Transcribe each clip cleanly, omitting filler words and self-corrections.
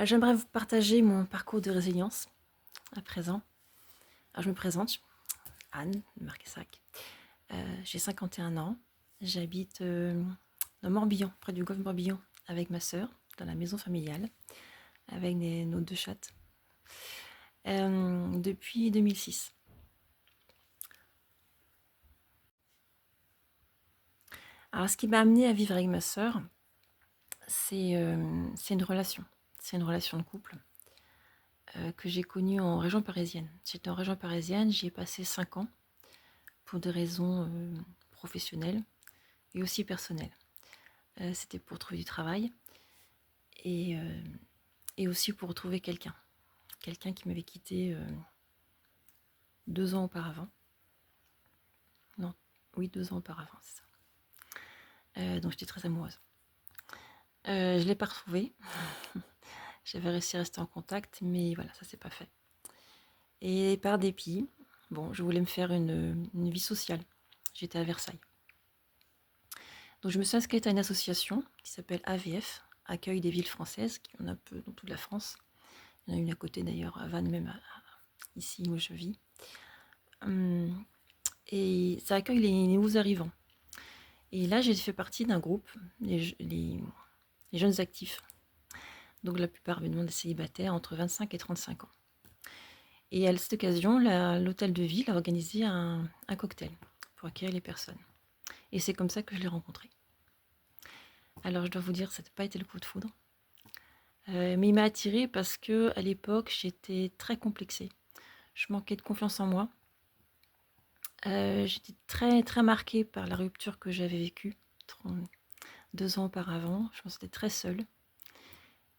J'aimerais vous partager mon parcours de résilience à présent. Je me présente, Anne de Marquessac. J'ai 51 ans. J'habite dans Morbihan, près du golfe Morbihan, avec ma sœur, dans la maison familiale, avec nos 2 chattes, depuis 2006. Alors, ce qui m'a amenée à vivre avec ma sœur, c'est une relation. C'est une relation de couple que j'ai connue en région parisienne. J'étais en région parisienne, j'y ai passé 5 ans pour des raisons professionnelles et aussi personnelles. C'était pour trouver du travail et, aussi pour retrouver quelqu'un. Quelqu'un qui m'avait quitté 2 ans auparavant. Non, oui, 2 ans auparavant, c'est ça. Donc j'étais très amoureuse. Je ne l'ai pas retrouvé. J'avais réussi à rester en contact, mais voilà, ça s'est pas fait. Et par dépit, bon, je voulais me faire une vie sociale. J'étais à Versailles. Donc je me suis inscrite à une association qui s'appelle AVF, Accueil des villes françaises, qui en a un peu dans toute la France. Il y en a une à côté d'ailleurs, à Vannes, même ici où je vis. Et ça accueille les nouveaux arrivants. Et là, j'ai fait partie d'un groupe, les jeunes actifs. Donc la plupart évidemment des célibataires entre 25 et 35 ans. Et à cette occasion, l'hôtel de ville a organisé un cocktail pour accueillir les personnes. Et c'est comme ça que je l'ai rencontré. Alors je dois vous dire, ça n'a pas été le coup de foudre. Mais il m'a attirée parce que à l'époque, j'étais très complexée. Je manquais de confiance en moi. J'étais très, très marquée par la rupture que j'avais vécue 2 ans auparavant. Je me sentais très seule.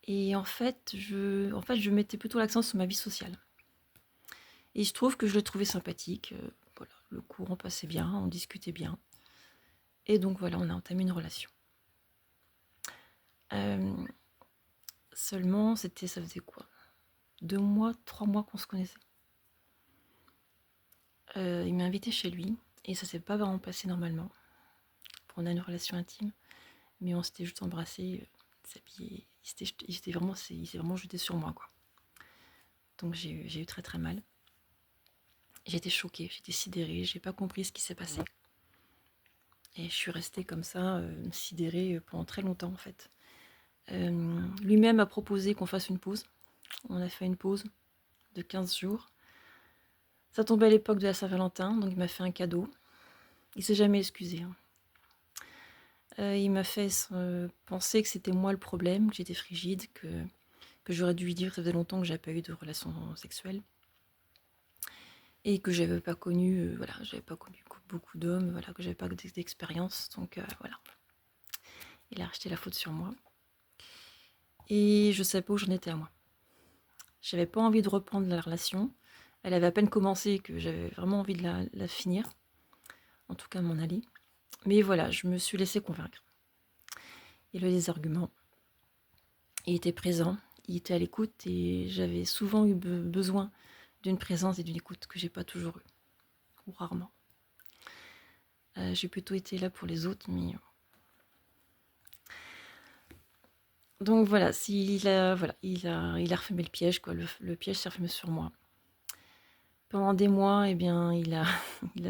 Et en fait, je mettais plutôt l'accent sur ma vie sociale. Et je trouve que je le trouvais sympathique. Voilà, le courant passait bien, on discutait bien. Et donc voilà, on a entamé une relation. Seulement, ça faisait quoi 2 mois, 3 mois qu'on se connaissait. Il m'a invité chez lui et ça s'est pas vraiment passé normalement. On a une relation intime, mais on s'était juste embrassé, s'habillé. Il s'est vraiment jeté sur moi, quoi. Donc j'ai eu très très mal. J'étais choquée, j'étais sidérée, j'ai pas compris ce qui s'est passé. Et je suis restée comme ça, sidérée pendant très longtemps en fait. Lui-même a proposé qu'on fasse une pause. On a fait une pause de 15 jours. Ça tombait à l'époque de la Saint-Valentin, donc il m'a fait un cadeau. Il s'est jamais excusé. Il m'a fait penser que c'était moi le problème, que j'étais frigide, que j'aurais dû lui dire que ça faisait longtemps que j'avais pas eu de relation sexuelle. Et que j'avais pas connu, j'avais pas connu beaucoup d'hommes, voilà, que j'avais pas d'expérience. Donc voilà. Il a rejeté la faute sur moi. Et je savais pas où j'en étais à moi. J'avais pas envie de reprendre la relation. Elle avait à peine commencé que j'avais vraiment envie de la finir. En tout cas, m'en aller. Mais voilà, je me suis laissée convaincre. Il avait des arguments. Il était présent, il était à l'écoute et j'avais souvent eu besoin d'une présence et d'une écoute que j'ai pas toujours eu, ou rarement. J'ai plutôt été là pour les autres, mais donc voilà, il a refermé le piège, quoi. Le piège s'est refermé sur moi. Pendant des mois, eh bien, il a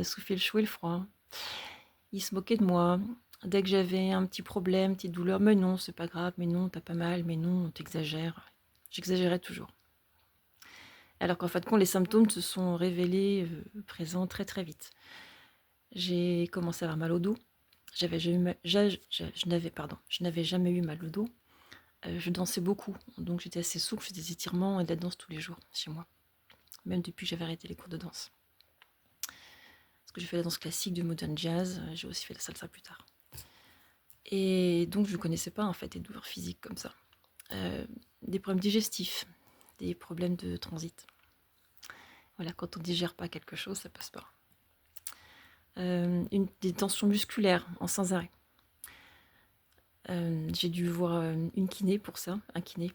soufflé le chaud et le froid. Il se moquait de moi. Dès que j'avais un petit problème, petite douleur, mais non, c'est pas grave, mais non, t'as pas mal, mais non, t'exagères. J'exagérais toujours. Alors qu'en fin de compte, les symptômes se sont révélés présents très très vite. J'ai commencé à avoir mal au dos. Je n'avais jamais eu mal au dos. Je dansais beaucoup, donc j'étais assez souple, je faisais des étirements et de la danse tous les jours chez moi. Même depuis que j'avais arrêté les cours de danse. Parce que j'ai fait la danse classique, du modern jazz, j'ai aussi fait la salsa plus tard. Et donc je ne connaissais pas en fait des douleurs physiques comme ça. Des problèmes digestifs, des problèmes de transit. Voilà, quand on ne digère pas quelque chose, ça passe pas. Des tensions musculaires en sans arrêt. J'ai dû voir une kiné pour ça, un kiné.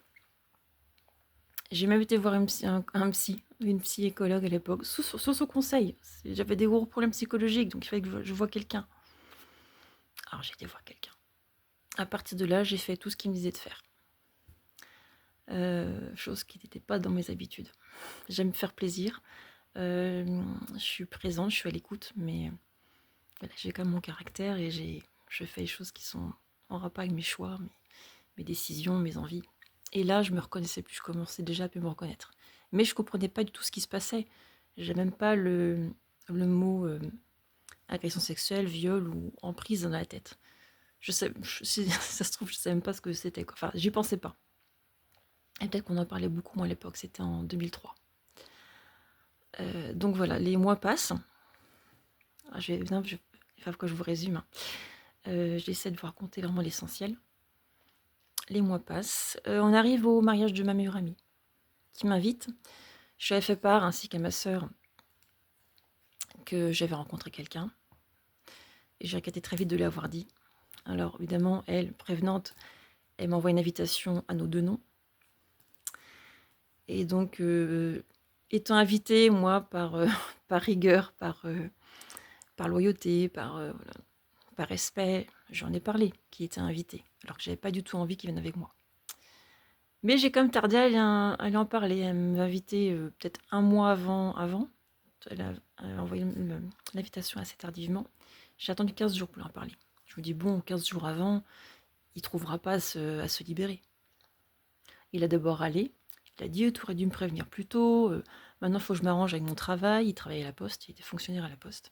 J'ai même été voir une psychologue à l'époque, sous son conseil. J'avais des gros problèmes psychologiques, donc il fallait que je voie quelqu'un. Alors j'ai été voir quelqu'un. À partir de là, j'ai fait tout ce qu'il me disait de faire. chose qui n'était pas dans mes habitudes. J'aime faire plaisir, je suis présente, je suis à l'écoute, mais voilà, j'ai quand même mon caractère et je fais les choses qui sont en rapport avec mes choix, mes décisions, mes envies. Et là, je me reconnaissais plus, je commençais déjà à plus me reconnaître. Mais je comprenais pas du tout ce qui se passait. J'ai même pas le mot agression sexuelle, viol ou emprise dans la tête. Ça se trouve, je sais même pas ce que c'était, quoi. Enfin, j'y pensais pas. Et peut-être qu'on en parlait beaucoup moins à l'époque, c'était en 2003. Donc voilà, les mois passent. Il va que je vous résume. J'essaie de vous raconter vraiment l'essentiel. Les mois passent. On arrive au mariage de ma meilleure amie, qui m'invite. Je lui avais fait part, ainsi qu'à ma sœur, que j'avais rencontré quelqu'un. Et j'ai regretté très vite de lui avoir dit. Alors évidemment, elle, prévenante, elle m'envoie une invitation à nos deux noms. Et donc, étant invitée, moi, par rigueur, par loyauté, voilà, par respect, j'en ai parlé, qui était invité, alors que j'avais pas du tout envie qu'il vienne avec moi. Mais j'ai quand même tardé à lui en parler. Elle m'a invité peut-être un mois avant. Elle a envoyé l'invitation assez tardivement. J'ai attendu 15 jours pour lui en parler. Je me dis, bon, 15 jours avant, il trouvera pas à se libérer. Il a d'abord allé. Il a dit, tu aurais dû me prévenir plus tôt. Maintenant, il faut que je m'arrange avec mon travail. Il travaillait à la poste, il était fonctionnaire à la poste.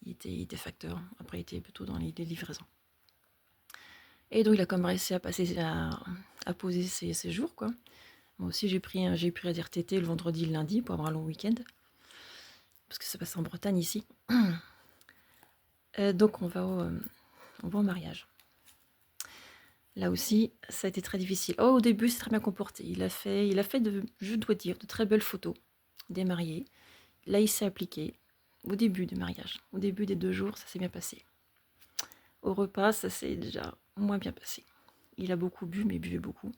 Il était facteur. Après, il était plutôt dans les livraisons. Et donc, il a comme réussi à poser ses jours, quoi. Moi aussi, j'ai pris un RTT le vendredi et le lundi pour avoir un long week-end. Parce que ça passe en Bretagne ici. Donc, on va au mariage. Là aussi, ça a été très difficile. Oh, au début, c'est très bien comporté. Il a fait je dois dire, de très belles photos des mariés. Là, il s'est appliqué au début du mariage. Au début des 2 jours, ça s'est bien passé. Au repas, ça s'est déjà moins bien passé. Il a beaucoup bu, mais il buvait beaucoup.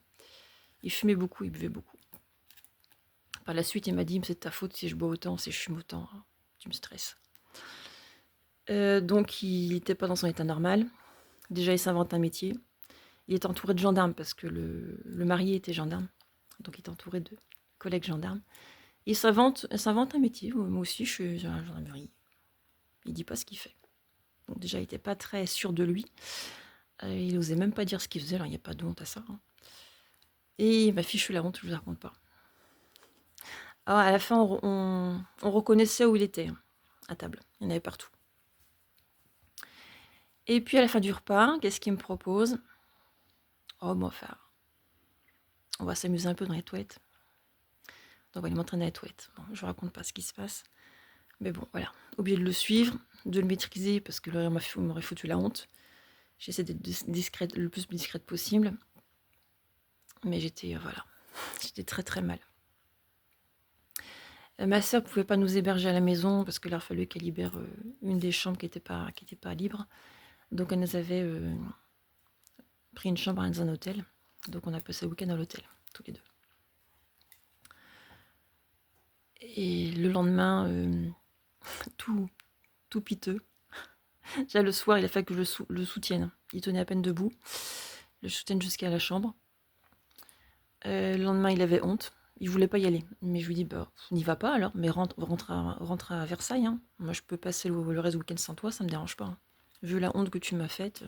Il fumait beaucoup, il buvait beaucoup. Par la suite, il m'a dit, c'est de ta faute si je bois autant, si je fume autant. Tu me stresses. Donc, il n'était pas dans son état normal. Déjà, il s'invente un métier. Il est entouré de gendarmes parce que le marié était gendarme. Donc, il est entouré de collègues gendarmes. Il s'invente un métier. Moi aussi, je suis à la gendarmerie. Il dit pas ce qu'il fait. Donc, déjà, il n'était pas très sûr de lui. Il n'osait même pas dire ce qu'il faisait. Alors, il n'y a pas de honte à ça. Hein. Et il m'a fichu la honte, je ne vous raconte pas. Alors, à la fin, on reconnaissait où il était, hein, à table. Il y en avait partout. Et puis, à la fin du repas, qu'est-ce qu'il me propose? Oh, bon, enfin, on va s'amuser un peu dans les toilettes. Donc, on va aller m'entraîner dans les toilettes. Bon, je ne raconte pas ce qui se passe. Mais bon, voilà. Obligé de le suivre, de le maîtriser, parce que là, il m'aurait foutu la honte. J'essaie d'être discrète, le plus discrète possible. Mais j'étais très très mal. Ma sœur ne pouvait pas nous héberger à la maison parce qu'il a fallu qu'elle libère une des chambres qui n'était pas libre. Donc elle nous avait pris une chambre dans un hôtel. Donc on a passé le week-end à l'hôtel, tous les deux. Et le lendemain, tout piteux. Déjà le soir, il a fallu que je le soutienne. Il tenait à peine debout. Je le soutienne jusqu'à la chambre. Le lendemain, il avait honte. Il voulait pas y aller. Mais je lui dis, bah, n'y va pas alors, mais rentre à Versailles. Hein. Moi, je peux passer le reste du week-end sans toi, ça me dérange pas. Hein. Vu la honte que tu m'as faite.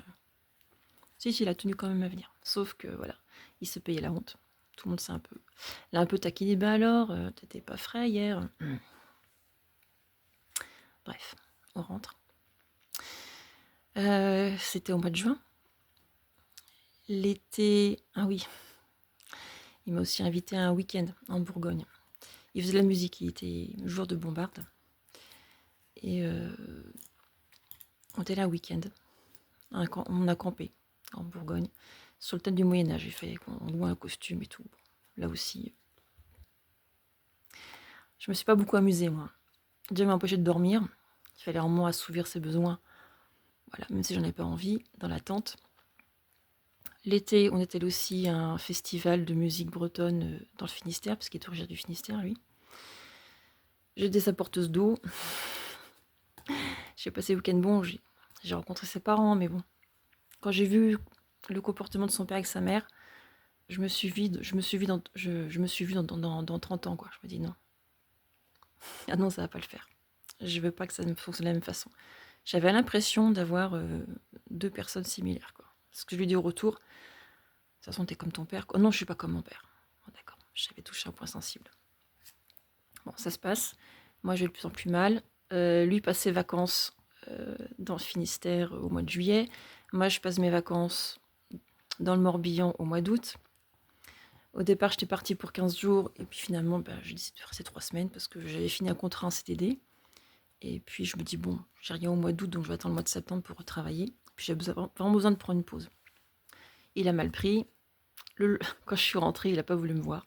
Si, il a tenu quand même à venir. Sauf que, voilà, il se payait la honte. Tout le monde l'a un peu taquiné. Bah alors, t'étais pas frais hier. Bref, on rentre. C'était au mois de juin. L'été, ah oui, il m'a aussi invité à un week-end en Bourgogne. Il faisait de la musique, il était joueur de bombarde. Et on était là un week-end. On a campé en Bourgogne, sur le thème du Moyen-Âge. Il fallait qu'on loue un costume et tout. Là aussi, je me suis pas beaucoup amusée, moi. Dieu m'a empêché de dormir. Il fallait en moi assouvir ses besoins. Voilà, même si j'en ai pas envie, dans la tente. L'été, on était aussi à un festival de musique bretonne dans le Finistère, parce qu'il est originaire du Finistère, lui. J'étais sa porteuse d'eau. J'ai passé le week-end bon, j'ai rencontré ses parents, mais bon. Quand j'ai vu le comportement de son père avec sa mère, je me suis vue dans 30 ans, quoi. Je me dis non. Ah non, ça va pas le faire. Je veux pas que ça me fonctionne de la même façon. J'avais l'impression d'avoir 2 personnes similaires, quoi. Ce que je lui dis au retour, de toute façon, t'es comme ton père, quoi. Non, je suis pas comme mon père. Bon, d'accord, j'avais touché un point sensible. Bon, ça se passe. Moi, je vais de plus en plus mal. Lui passe ses vacances dans le Finistère au mois de juillet. Moi, je passe mes vacances dans le Morbihan au mois d'août. Au départ, j'étais partie pour 15 jours, et puis finalement, j'ai décidé de rester 3 semaines parce que j'avais fini un contrat en CDD. Et puis je me dis, bon, j'ai rien au mois d'août, donc je vais attendre le mois de septembre pour retravailler. Puis j'ai vraiment besoin de prendre une pause. Il a mal pris. Quand je suis rentrée, il n'a pas voulu me voir.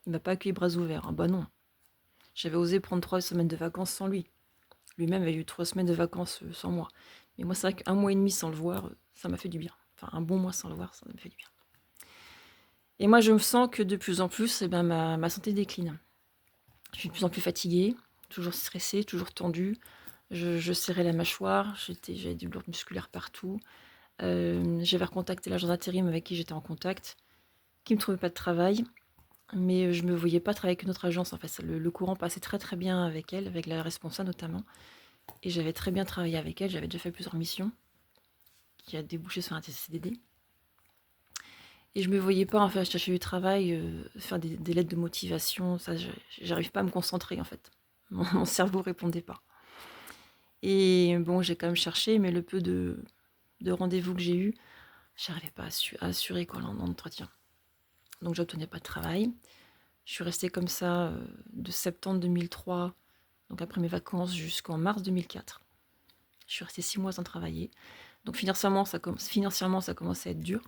Il m'a pas accueilli bras ouverts. Ah bah non. J'avais osé prendre 3 semaines de vacances sans lui. Lui-même avait eu 3 semaines de vacances sans moi. Mais moi, c'est vrai qu'un mois et demi sans le voir, ça m'a fait du bien. Enfin, un bon mois sans le voir, ça m'a fait du bien. Et moi, je me sens que de plus en plus, ma santé décline. Je suis de plus en plus fatiguée, toujours stressée, toujours tendue. Je serrais la mâchoire, j'avais des douleurs musculaires partout. J'avais recontacté l'agent d'intérim avec qui j'étais en contact, qui ne me trouvait pas de travail. Mais je ne me voyais pas travailler avec une autre agence. En fait, le courant passait très très bien avec elle, avec la responsable notamment. Et j'avais très bien travaillé avec elle, j'avais déjà fait plusieurs missions qui a débouché sur un CDD. Et je me voyais pas en fait chercher du travail, faire des lettres de motivation, ça j'arrive pas à me concentrer en fait. Mon cerveau répondait pas. Et bon, j'ai quand même cherché, mais le peu de rendez-vous que j'ai eu, j'arrivais pas à assurer quoi l'entretien. Donc j'obtenais pas de travail. Je suis restée comme ça de septembre 2003, donc après mes vacances, jusqu'en mars 2004. Je suis restée 6 mois sans travailler. Donc financièrement, ça commençait à être dur.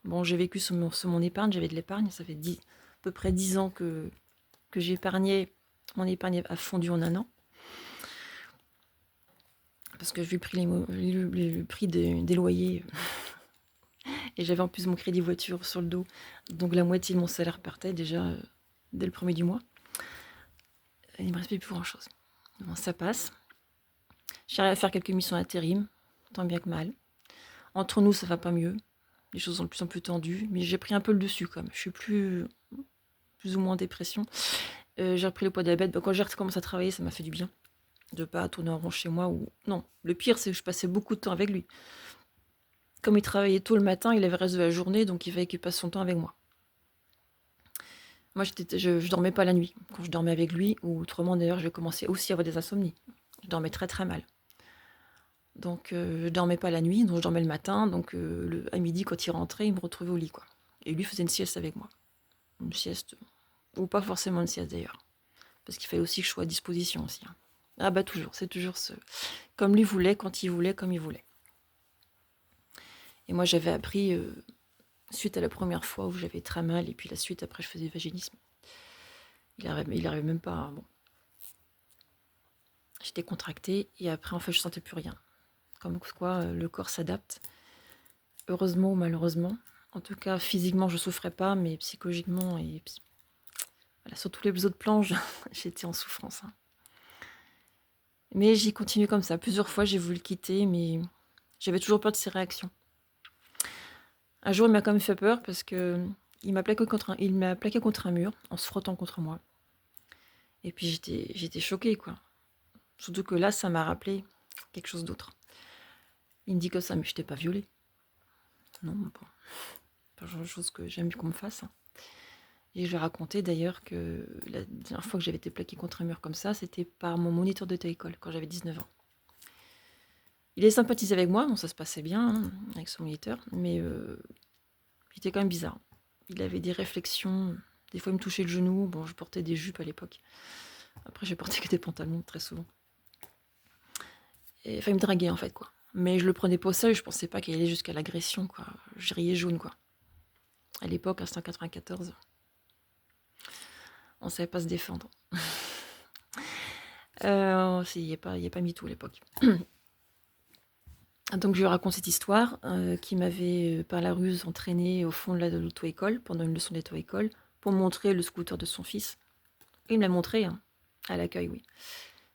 Bon, j'ai vécu sur mon épargne, j'avais de l'épargne, ça fait à peu près 10 ans que j'épargnais. Mon épargne a fondu en un an. Parce que vu le prix des loyers, et j'avais en plus mon crédit voiture sur le dos, donc la moitié de mon salaire partait déjà dès le premier du mois. Il ne me restait plus grand-chose. Bon, ça passe. J'arrive à faire quelques missions intérim, tant bien que mal. Entre nous, ça va pas mieux. Les choses sont de plus en plus tendues, mais j'ai pris un peu le dessus quand même. Je suis plus ou moins en dépression. J'ai repris le poids de la bête. Quand j'ai recommencé à travailler, ça m'a fait du bien. De ne pas tourner en rond chez moi. Non, le pire, c'est que je passais beaucoup de temps avec lui. Comme il travaillait tôt le matin, il avait le reste de la journée, donc il fallait qu'il passe son temps avec moi. Moi, je dormais pas la nuit quand je dormais avec lui, ou autrement d'ailleurs, j'ai commencé aussi à avoir des insomnies. Je dormais très très mal. Donc je dormais pas la nuit, donc je dormais le matin. Donc à midi, quand il rentrait, il me retrouvait au lit, quoi. Et lui faisait une sieste avec moi. Une sieste, ou pas forcément une sieste d'ailleurs. Parce qu'il fallait aussi que je sois à disposition aussi. Hein. Ah bah toujours, c'est toujours ce... Comme lui voulait, quand il voulait, comme il voulait. Et moi j'avais appris, suite à la première fois où j'avais très mal, et puis la suite après je faisais vaginisme. Il arrivait même pas... Bon. J'étais contractée, et après en fait je sentais plus rien. Comme quoi le corps s'adapte. Heureusement ou malheureusement. En tout cas, physiquement je souffrais pas, mais psychologiquement et... Voilà, sur tous les autres plans, j'étais en souffrance. Hein. Mais j'ai continué comme ça. Plusieurs fois, j'ai voulu le quitter, mais j'avais toujours peur de ses réactions. Un jour, il m'a quand même fait peur parce que il m'a plaqué contre un mur en se frottant contre moi. Et puis j'étais choquée, quoi. Surtout que là, ça m'a rappelé quelque chose d'autre. Il me dit comme ça, mais je t'ai pas violée. Non, bon. Pas genre de chose que j'aime qu'on me fasse. Hein. Et je lui ai raconté d'ailleurs que la dernière fois que j'avais été plaquée contre un mur comme ça, c'était par mon moniteur de école quand j'avais 19 ans. Il est sympathisé avec moi, bon, ça se passait bien hein, avec son moniteur, mais il était quand même bizarre. Il avait des réflexions, des fois il me touchait le genou, bon je portais des jupes à l'époque. Après j'ai porté que des pantalons très souvent. Et, enfin il me draguait en fait quoi. Mais je le prenais pas au sérieux, je pensais pas qu'il allait jusqu'à l'agression quoi. Je riais jaune quoi. À l'époque, à 194, on savait pas se défendre. Il n'y a pas MeToo à l'époque. Donc je lui raconte cette histoire qui m'avait par la ruse entraîné au fond de l'auto-école pendant une leçon d'auto-école pour montrer le scooter de son fils. Et il me l'a montré hein, à l'accueil, oui.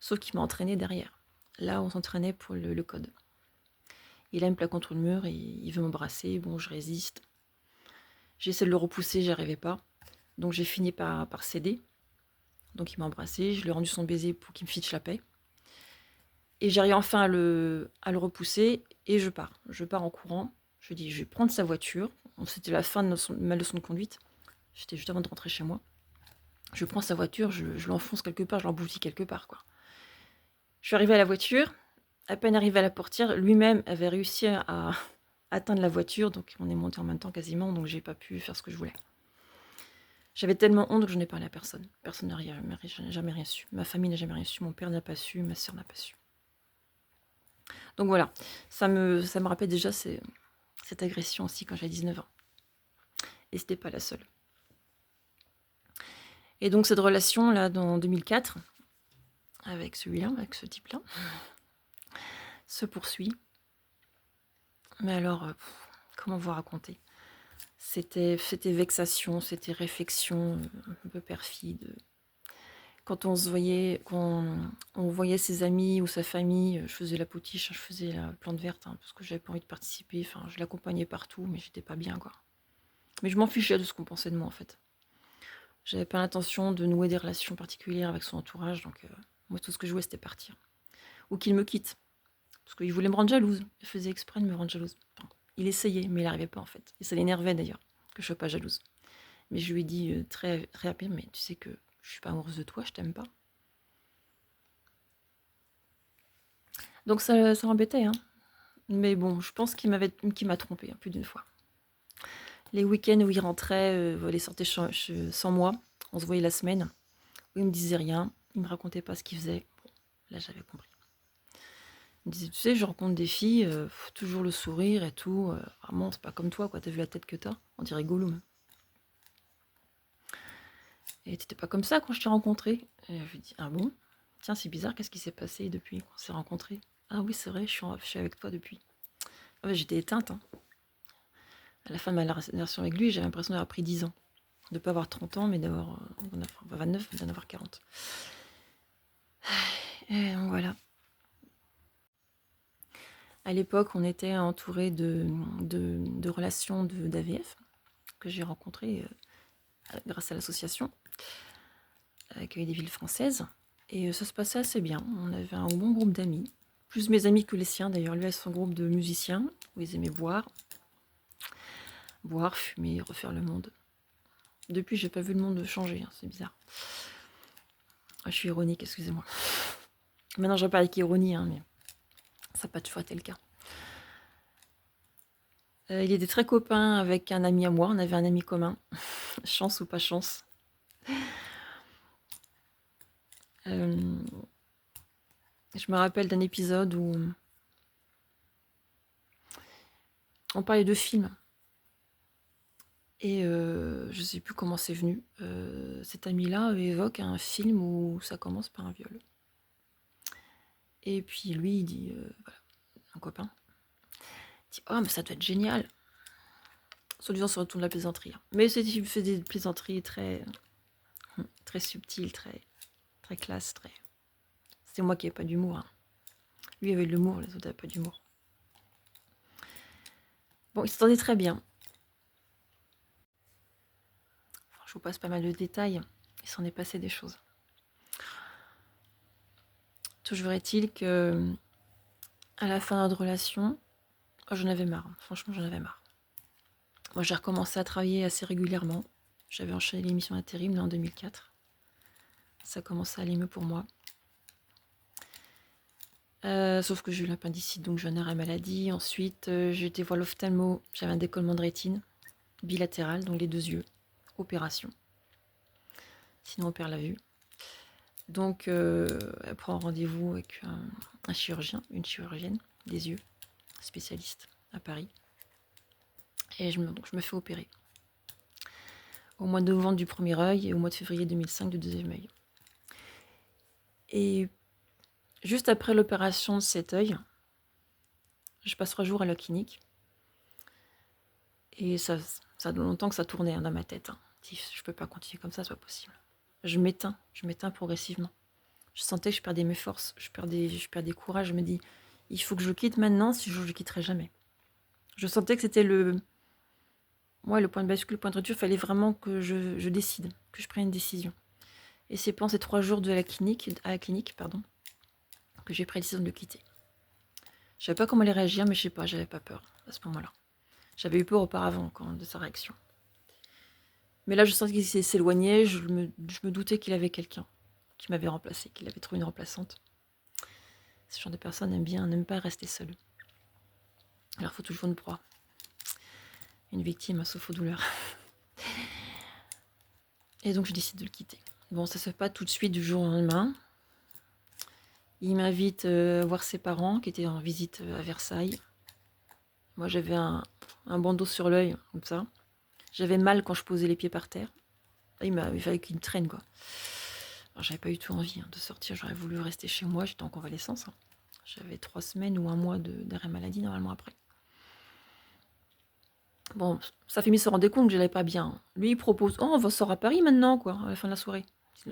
Sauf qu'il m'a entraîné derrière. Là, on s'entraînait pour le code. Et là, il me plaque contre le mur et il veut m'embrasser. Bon, je résiste. J'ai essayé de le repousser, j'y arrivais pas. Donc j'ai fini par céder. Donc il m'a embrassé, je lui ai rendu son baiser pour qu'il me fiche la paix. Et j'arrive enfin à le repousser et je pars. Je pars en courant. Je dis, je vais prendre sa voiture. C'était la fin de ma leçon de conduite. J'étais juste avant de rentrer chez moi. Je prends sa voiture, je l'enfonce quelque part, je l'emboutis quelque part, quoi. Je suis arrivée à la voiture. À peine arrivé à la portière, lui-même avait réussi à atteindre la voiture. Donc on est monté en même temps quasiment, donc j'ai pas pu faire ce que je voulais. J'avais tellement honte que je n'ai parlé à personne. Personne n'a jamais rien su. Ma famille n'a jamais rien su, mon père n'a pas su, ma soeur n'a pas su. Donc voilà, ça me rappelle déjà cette agression aussi quand j'avais 19 ans. Et c'était pas la seule. Et donc cette relation-là, dans 2004, avec celui-là, avec ce type-là, se poursuit. Mais alors, comment vous raconter ? C'était vexation, c'était réflexion un peu perfide. Quand on voyait ses amis ou sa famille, je faisais la potiche, je faisais la plante verte, parce que j'avais pas envie de participer. Enfin, je l'accompagnais partout, mais j'étais pas bien, quoi. Mais je m'en fichais de ce qu'on pensait de moi, en fait. J'avais pas l'intention de nouer des relations particulières avec son entourage, donc moi, tout ce que je voulais, c'était partir. Ou qu'il me quitte. Parce qu'il voulait me rendre jalouse. Il faisait exprès de me rendre jalouse. Enfin, il essayait, mais il n'arrivait pas, en fait. Et ça l'énervait, d'ailleurs, que je sois pas jalouse. Mais je lui ai dit très, très rapidement, mais tu sais que je suis pas amoureuse de toi, je t'aime pas. Donc ça m'embêtait, hein. Mais bon, je pense qu'il m'a trompée plus d'une fois. Les week-ends où il rentrait, il sortait sans moi, on se voyait la semaine, où il me disait rien, il me racontait pas ce qu'il faisait. Bon, là j'avais compris. Il me disait, tu sais, je rencontre des filles, toujours le sourire et tout, vraiment c'est pas comme toi, quoi, t'as vu la tête que t'as, on dirait Gollum. Et t'étais pas comme ça quand je t'ai rencontré. Et je lui dis, ah bon? Tiens, c'est bizarre, qu'est-ce qui s'est passé depuis qu'on s'est rencontrés? Ah oui, c'est vrai, je suis avec toi depuis. Ah ouais, j'étais éteinte, hein. À la fin de ma relation avec lui, j'avais l'impression d'avoir pris 10 ans. De ne pas avoir 30 ans, mais d'avoir 29, d'en avoir 40. Et donc voilà. À l'époque, on était entouré de relations d'AVF que j'ai rencontrées grâce à l'association Accueil des villes françaises. Et ça se passait assez bien. On avait un bon groupe d'amis. Plus mes amis que les siens d'ailleurs. Lui a son groupe de musiciens où ils aimaient boire, fumer, refaire le monde. Depuis, j'ai pas vu le monde changer, hein, c'est bizarre. Ah, je suis ironique, excusez-moi. Maintenant, je parle avec ironie, hein, mais ça n'a pas toujours été le cas. Il était très copain avec un ami à moi. On avait un ami commun. Chance ou pas chance. Je me rappelle d'un épisode où on parlait de films. Et je ne sais plus comment c'est venu. Cet ami-là évoque un film où ça commence par un viol. Et puis lui, il dit, voilà, un copain, il dit, oh mais ça doit être génial. Soi-disant, ça retourne la plaisanterie. Mais il fait des plaisanteries très, très subtiles, très, très classe, très... C'est moi qui n'avais pas d'humour. Hein. Lui avait de l'humour, les autres n'avaient pas d'humour. Bon, il s'entendait très bien. Enfin, je vous passe pas mal de détails. Il s'en est passé des choses. Toujours est-il que, à la fin de notre relation, j'en avais marre. Franchement, j'en avais marre. Moi, j'ai recommencé à travailler assez régulièrement. J'avais enchaîné l'émission Intérim là, en 2004. Ça commençait à aller mieux pour moi. Sauf que j'ai eu l'appendicite, donc j'ai un arrêt maladie. Ensuite, j'ai été voir l'ophtalmo. J'avais un décollement de rétine bilatéral, donc les 2 yeux. Opération. Sinon, on perd la vue. Donc, elle prend rendez-vous avec un chirurgien, une chirurgienne des yeux, spécialiste à Paris. Et donc, je me fais opérer. Au mois de novembre du premier œil et au mois de février 2005 du deuxième œil. Et juste après l'opération de cet œil, je passe 3 jours à la clinique. Et ça donne longtemps que ça tournait dans ma tête. Hein. Je peux pas continuer comme ça, c'est pas possible. Je m'éteins progressivement. Je sentais que je perdais mes forces, je perdais courage. Je me dis, il faut que je quitte maintenant, sinon je ne quitterai jamais. Je sentais que c'était le moi, le point de bascule, le point de rupture, il fallait vraiment que je décide, que je prenne une décision. Et c'est pendant ces 3 jours à la clinique, pardon, que j'ai pris la décision de le quitter. Je savais pas comment aller réagir, mais je sais pas, j'avais pas peur à ce moment-là. J'avais eu peur auparavant de sa réaction. Mais là, je sentais qu'il s'éloignait, je me doutais qu'il avait quelqu'un qui m'avait remplacé, qu'il avait trouvé une remplaçante. Ce genre de personnes n'aiment pas rester seules. Alors, il faut toujours une proie. Une victime, sauf aux douleurs. Et donc, je décide de le quitter. Bon, ça se fait pas tout de suite du jour au lendemain. Il m'invite voir ses parents qui étaient en visite à Versailles. Moi, j'avais un bandeau sur l'œil, comme ça. J'avais mal quand je posais les pieds par terre. Il fallait qu'il me traîne, quoi. Alors, j'avais pas eu tout envie de sortir. J'aurais voulu rester chez moi. J'étais en convalescence. J'avais 3 semaines ou 1 mois d'arrêt maladie, normalement, après. Bon, sa famille se rendait compte que j'allais pas bien. Lui, il propose, oh, on va sortir à Paris maintenant, quoi, à la fin de la soirée.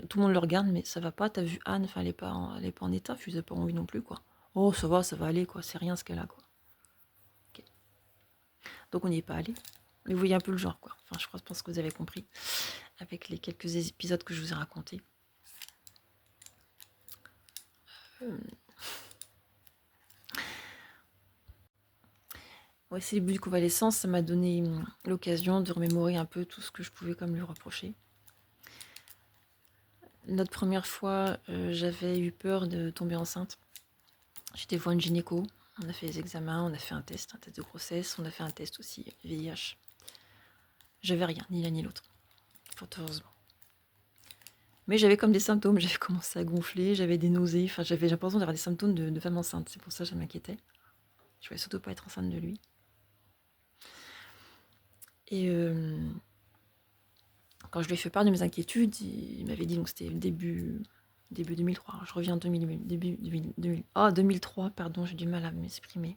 Tout le monde le regarde, mais ça va pas, t'as vu Anne, enfin, elle est pas en état, puis j'ai pas envie non plus, quoi. Oh, ça va aller, quoi, c'est rien ce qu'elle a, quoi. Ok. Donc on n'y est pas allé. Mais vous voyez un peu le genre, quoi. Enfin, je pense que vous avez compris, avec les quelques épisodes que je vous ai racontés. Ouais, c'est le début de convalescence, ça m'a donné l'occasion de remémorer un peu tout ce que je pouvais comme lui reprocher. Notre première fois, j'avais eu peur de tomber enceinte. J'étais voir une gynéco, on a fait les examens, on a fait un test de grossesse, on a fait un test aussi VIH. J'avais rien, ni l'un ni l'autre, fort heureusement. Mais j'avais comme des symptômes, j'avais commencé à gonfler, j'avais des nausées, enfin j'avais l'impression d'avoir des symptômes de femme enceinte, c'est pour ça que je m'inquiétais. Je voulais surtout pas être enceinte de lui. Et quand je lui ai fait part de mes inquiétudes, il m'avait dit, donc c'était début 2003, je reviens en 2003, pardon, j'ai du mal à m'exprimer.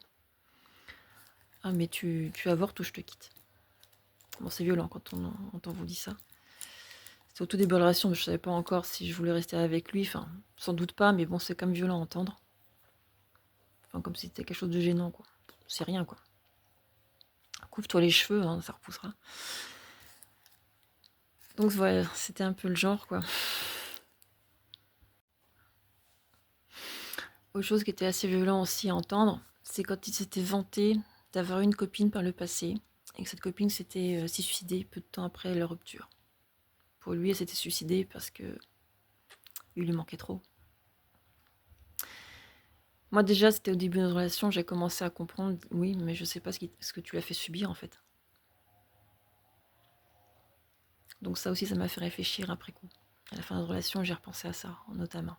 Ah mais tu avortes ou je te quitte. Bon, c'est violent quand on vous dit ça. C'était au tout début de la relation, mais je savais pas encore si je voulais rester avec lui, enfin, sans doute pas, mais bon, c'est quand même violent à entendre. Enfin, comme si c'était quelque chose de gênant, quoi. C'est rien, quoi. Coupe-toi les cheveux, hein, ça repoussera. Donc voilà, c'était un peu le genre, quoi. Autre chose qui était assez violent aussi à entendre, c'est quand il s'était vanté d'avoir une copine par le passé, et que cette copine s'était suicidée peu de temps après leur rupture. Pour lui, elle s'était suicidée parce que il lui manquait trop. Moi déjà, c'était au début de notre relation, j'ai commencé à comprendre, oui, mais je sais pas ce que tu l'as fait subir en fait. Donc ça aussi, ça m'a fait réfléchir après coup. À la fin de notre relation, j'ai repensé à ça, notamment.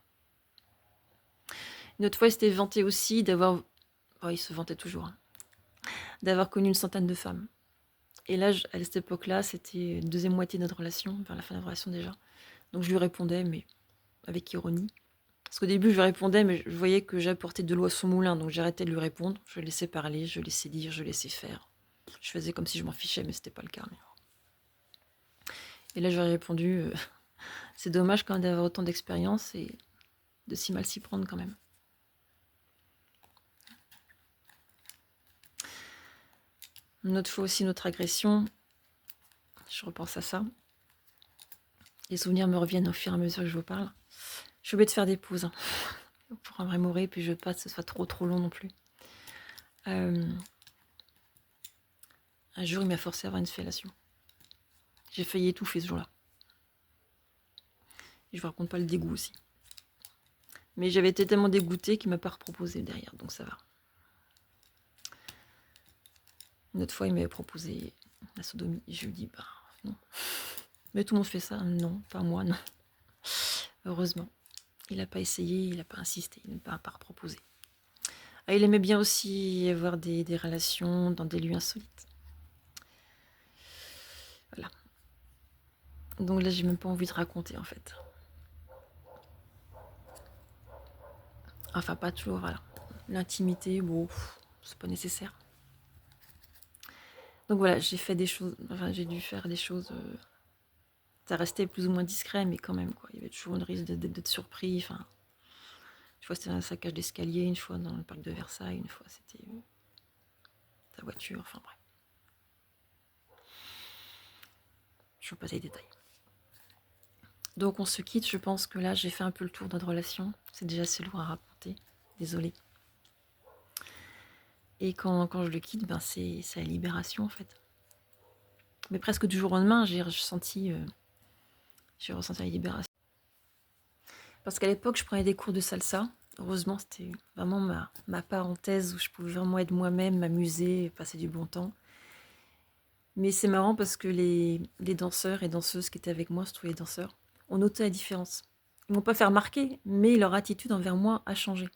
Une autre fois, il s'était vanté aussi d'avoir... Oh, il se vantait toujours. Hein, d'avoir connu une centaine de femmes. Et là, à cette époque-là, c'était une deuxième moitié de notre relation, vers la fin de la relation déjà. Donc je lui répondais, mais avec ironie. Parce qu'au début, je lui répondais, mais je voyais que j'apportais de l'eau à son moulin, donc j'arrêtais de lui répondre. Je le laissais parler, je le laissais dire, je le laissais faire. Je faisais comme si je m'en fichais, mais c'était pas le cas. Et là, je lui ai répondu, c'est dommage quand même d'avoir autant d'expérience et de si mal s'y prendre quand même. Une autre fois aussi, notre agression. Je repense à ça. Les souvenirs me reviennent au fur et à mesure que je vous parle. Je suis obligée de faire des pauses hein, pour me remémorer, puis je veux pas que ce soit trop long non plus. Un jour, il m'a forcé à avoir une fellation. J'ai failli étouffer ce jour-là. Et je vous raconte pas le dégoût aussi. Mais j'avais été tellement dégoûtée qu'il m'a pas reproposé derrière, donc ça va. Une autre fois, il m'avait proposé la sodomie. Et je lui ai dit, bah non. Mais tout le monde fait ça. Non, pas moi, non. Heureusement. Il n'a pas essayé, il n'a pas insisté, il n'a pas reproposé. Ah, il aimait bien aussi avoir des relations dans des lieux insolites. Voilà. Donc là, j'ai même pas envie de raconter en fait. Enfin, pas toujours, voilà. L'intimité, bon, c'est pas nécessaire. Donc voilà, j'ai fait des choses, enfin, j'ai dû faire des choses. Ça restait plus ou moins discret, mais quand même, quoi. Il y avait toujours le risque d'être surpris. Enfin, une fois, c'était dans un saccage d'escalier, une fois dans le parc de Versailles, une fois, c'était ta voiture, enfin bref. je ne veux pas les détails. Donc on se quitte, je pense que là j'ai fait un peu le tour de notre relation. C'est déjà assez lourd à raconter, désolée. Et quand je le quitte, ben c'est la libération en fait. Mais presque du jour au lendemain, j'ai ressenti la libération. Parce qu'à l'époque, je prenais des cours de salsa. Heureusement, c'était vraiment ma parenthèse où je pouvais vraiment être moi-même, m'amuser, passer du bon temps. Mais c'est marrant parce que les danseurs et danseuses qui étaient avec moi, surtout les danseurs, ont noté la différence. Ils ne m'ont pas fait remarquer, mais leur attitude envers moi a changé.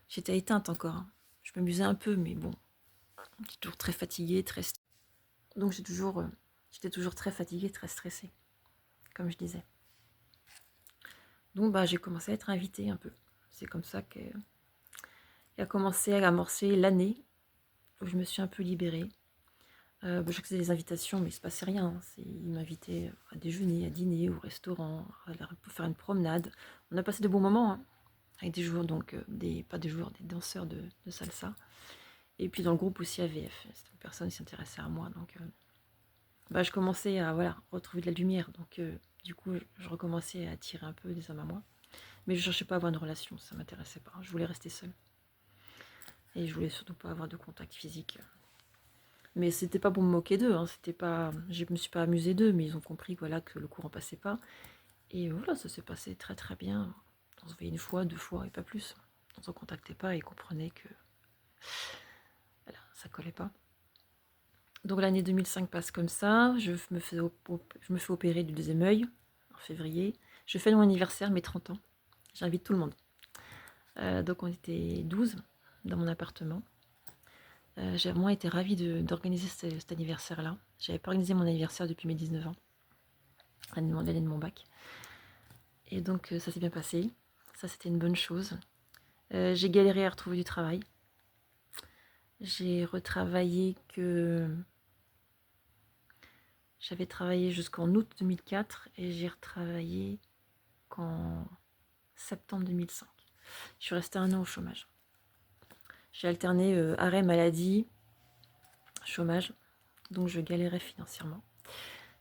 J'étais éteinte encore. Hein. Je m'amusais un peu, mais bon, j'étais toujours très fatiguée, très... Donc j'étais toujours très fatiguée, très stressée, comme je disais. Donc j'ai commencé à être invitée un peu. C'est comme ça qu'a commencé à amorcer l'année où je me suis un peu libérée. J'acceptais des invitations, mais il ne se passait rien. Ils m'invitaient à déjeuner, à dîner, au restaurant, à faire une promenade. On a passé de bons moments hein, avec des joueurs, donc des danseurs de salsa. Et puis dans le groupe aussi AVF. C'était une personne qui s'intéressait à moi. Donc je commençais à retrouver de la lumière. Donc du coup, je recommençais à attirer un peu des hommes à moi. Mais je ne cherchais pas à avoir une relation, ça ne m'intéressait pas. Je voulais rester seule. Et je voulais surtout pas avoir de contact physique. Mais c'était pas pour me moquer d'eux, hein. C'était pas, je me suis pas amusée d'eux, mais ils ont compris que le courant passait pas. Et voilà, ça s'est passé très très bien. On se voyait une fois, 2 fois et pas plus. On se contactait pas et ils comprenaient que voilà, ça collait pas. Donc l'année 2005 passe comme ça. Je me fais opérer du deuxième œil en février. Je fais mon anniversaire, mes 30 ans. J'invite tout le monde. Donc on était 12 dans mon appartement. J'ai vraiment été ravie d'organiser cet anniversaire-là. J'avais pas organisé mon anniversaire depuis mes 19 ans, l'année de mon bac. Et donc ça s'est bien passé. Ça, c'était une bonne chose. J'ai galéré à retrouver du travail. J'ai retravaillé J'avais travaillé jusqu'en août 2004 et j'ai retravaillé qu'en septembre 2005. Je suis restée 1 an au chômage. J'ai alterné arrêt maladie, chômage. Donc je galérais financièrement.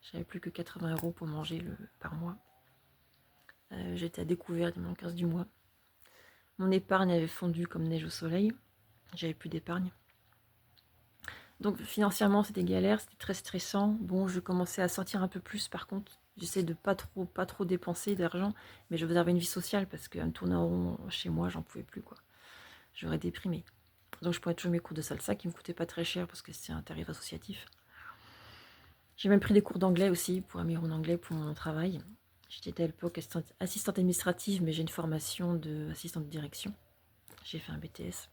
J'avais plus que 80 € pour manger par mois. J'étais à découvert du 15 du mois. Mon épargne avait fondu comme neige au soleil. J'avais plus d'épargne. Donc financièrement, c'était galère, c'était très stressant. Bon, je commençais à sortir un peu plus par contre. J'essaie de pas trop dépenser d'argent, mais je avais une vie sociale parce qu'à me tourner en rond chez moi, j'en pouvais plus quoi. J'aurais déprimé. Donc je prenais toujours mes cours de salsa qui me coûtaient pas très cher parce que c'était un tarif associatif. J'ai même pris des cours d'anglais aussi pour améliorer mon anglais pour mon travail. J'étais à l'époque assistante administrative, mais j'ai une formation d'assistante de direction. J'ai fait un BTS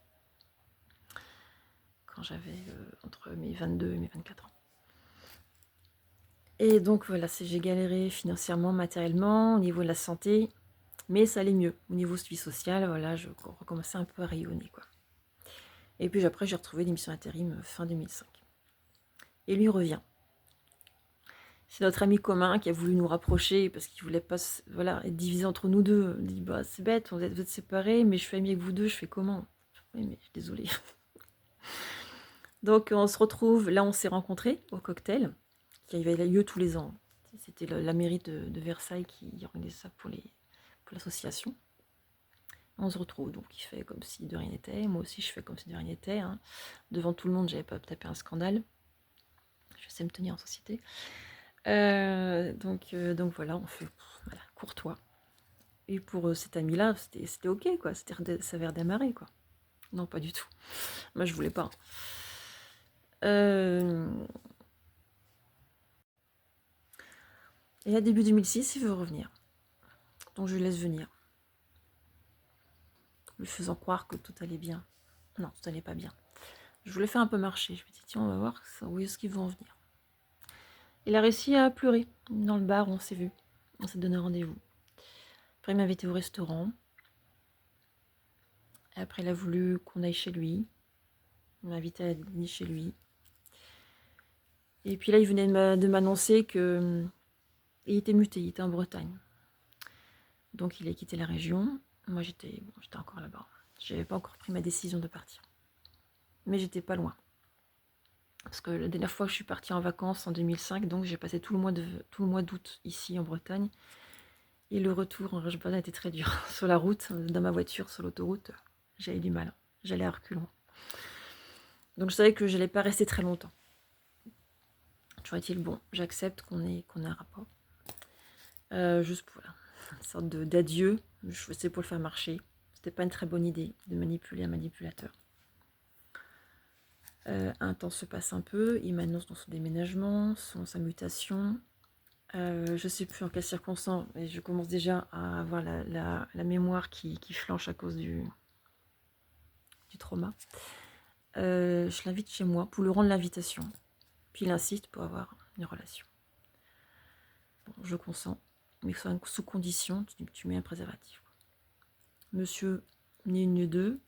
quand j'avais entre mes 22 et mes 24 ans. Et donc voilà, j'ai galéré financièrement, matériellement, au niveau de la santé, mais ça allait mieux. Au niveau de vie sociale, voilà, je recommençais un peu à rayonner, quoi. Et puis après, j'ai retrouvé des missions intérim fin 2005. Et lui revient. C'est notre ami commun qui a voulu nous rapprocher parce qu'il voulait pas être divisé entre nous deux. Il dit c'est bête, vous êtes séparés, mais je fais ami avec vous deux, je fais comment? Oui, mais je suis désolée. Donc on se retrouve, là on s'est rencontrés au cocktail, qui avait lieu tous les ans. C'était la mairie de Versailles qui organisait ça pour l'association. On se retrouve, donc il fait comme si de rien n'était. Moi aussi je fais comme si de rien n'était. Hein. Devant tout le monde, j'avais pas tapé un scandale. Je sais me tenir en société. Donc voilà, on fait courtois. Et pour cet ami-là, c'était ok, quoi. Ça avait redémarré, quoi. Non, pas du tout. Moi, je voulais pas. Et à début 2006, il veut revenir. Donc je le laisse venir. Lui faisant croire que tout allait bien. Non, tout allait pas bien. Je voulais faire un peu marcher. Je me dis, tiens, on va voir où est-ce qu'ils vont en venir. Il a réussi à pleurer dans le bar où on s'est vu. On s'est donné rendez-vous. Après, il m'a invité au restaurant. Et après, il a voulu qu'on aille chez lui. Il m'a invité à dîner chez lui. Et puis là, il venait de m'annoncer qu'il était muté, il était en Bretagne. Donc il a quitté la région. Moi, j'étais encore là-bas. Je n'avais pas encore pris ma décision de partir. Mais j'étais pas loin. Parce que la dernière fois que je suis partie en vacances en 2005, donc j'ai passé tout le mois d'août ici en Bretagne. Et le retour en région parisienne était très dur. Sur la route, dans ma voiture, sur l'autoroute, j'avais du mal. J'allais à reculons. Donc je savais que je n'allais pas rester très longtemps. Toujours est-il, bon, j'accepte qu'on ait un rapport. Juste pour une sorte d'adieu. C'est pour le faire marcher. C'était pas une très bonne idée de manipuler un manipulateur. Un temps se passe un peu. Il m'annonce dans son déménagement, sa mutation. Je ne sais plus en quelles circonstances, mais je commence déjà à avoir la mémoire qui flanche à cause du trauma. Je l'invite chez moi pour lui rendre l'invitation. Puis il insiste pour avoir une relation. Bon, je consens, mais sous condition, tu mets un préservatif. Monsieur, ni une ni deux,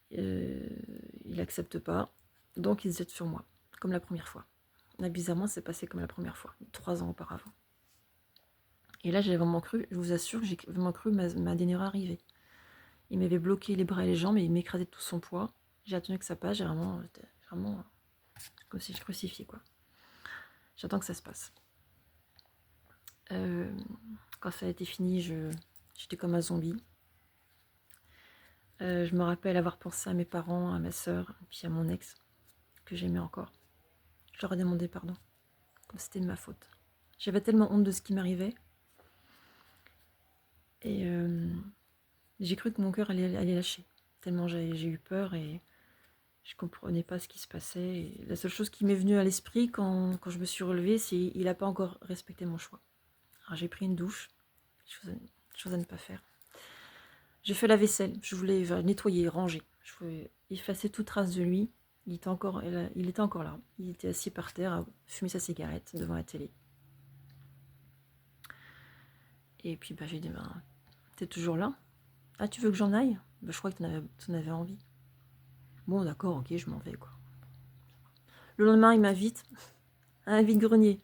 il n'accepte pas, donc il se jette sur moi, comme la première fois. Là, bizarrement, c'est passé comme la première fois, 3 ans auparavant. Et là, j'ai vraiment cru, je vous assure, j'ai vraiment cru ma dernière arrivée. Il m'avait bloqué les bras et les jambes et il m'écrasait de tout son poids. J'ai attendu que ça passe, j'ai vraiment comme si je crucifiais, quoi. J'attends que ça se passe. Quand ça a été fini, j'étais comme un zombie. Je me rappelle avoir pensé à mes parents, à ma soeur, puis à mon ex, que j'aimais encore. Je leur ai demandé pardon, comme c'était de ma faute. J'avais tellement honte de ce qui m'arrivait. Et j'ai cru que mon cœur allait lâcher. Tellement j'ai eu peur et je comprenais pas ce qui se passait. Et la seule chose qui m'est venue à l'esprit quand je me suis relevée, c'est qu'il n'a pas encore respecté mon choix. Alors j'ai pris une douche, chose à ne pas faire. J'ai fait la vaisselle, je voulais nettoyer, ranger. Je voulais effacer toute trace de lui. Il était encore là. Il était assis par terre à fumer sa cigarette devant la télé. Et puis j'ai dit, t'es toujours là? Ah, tu veux que j'en aille? Je crois que t'en avais envie. Bon, d'accord, ok, je m'en vais, quoi. Le lendemain, il m'invite à un vide-grenier,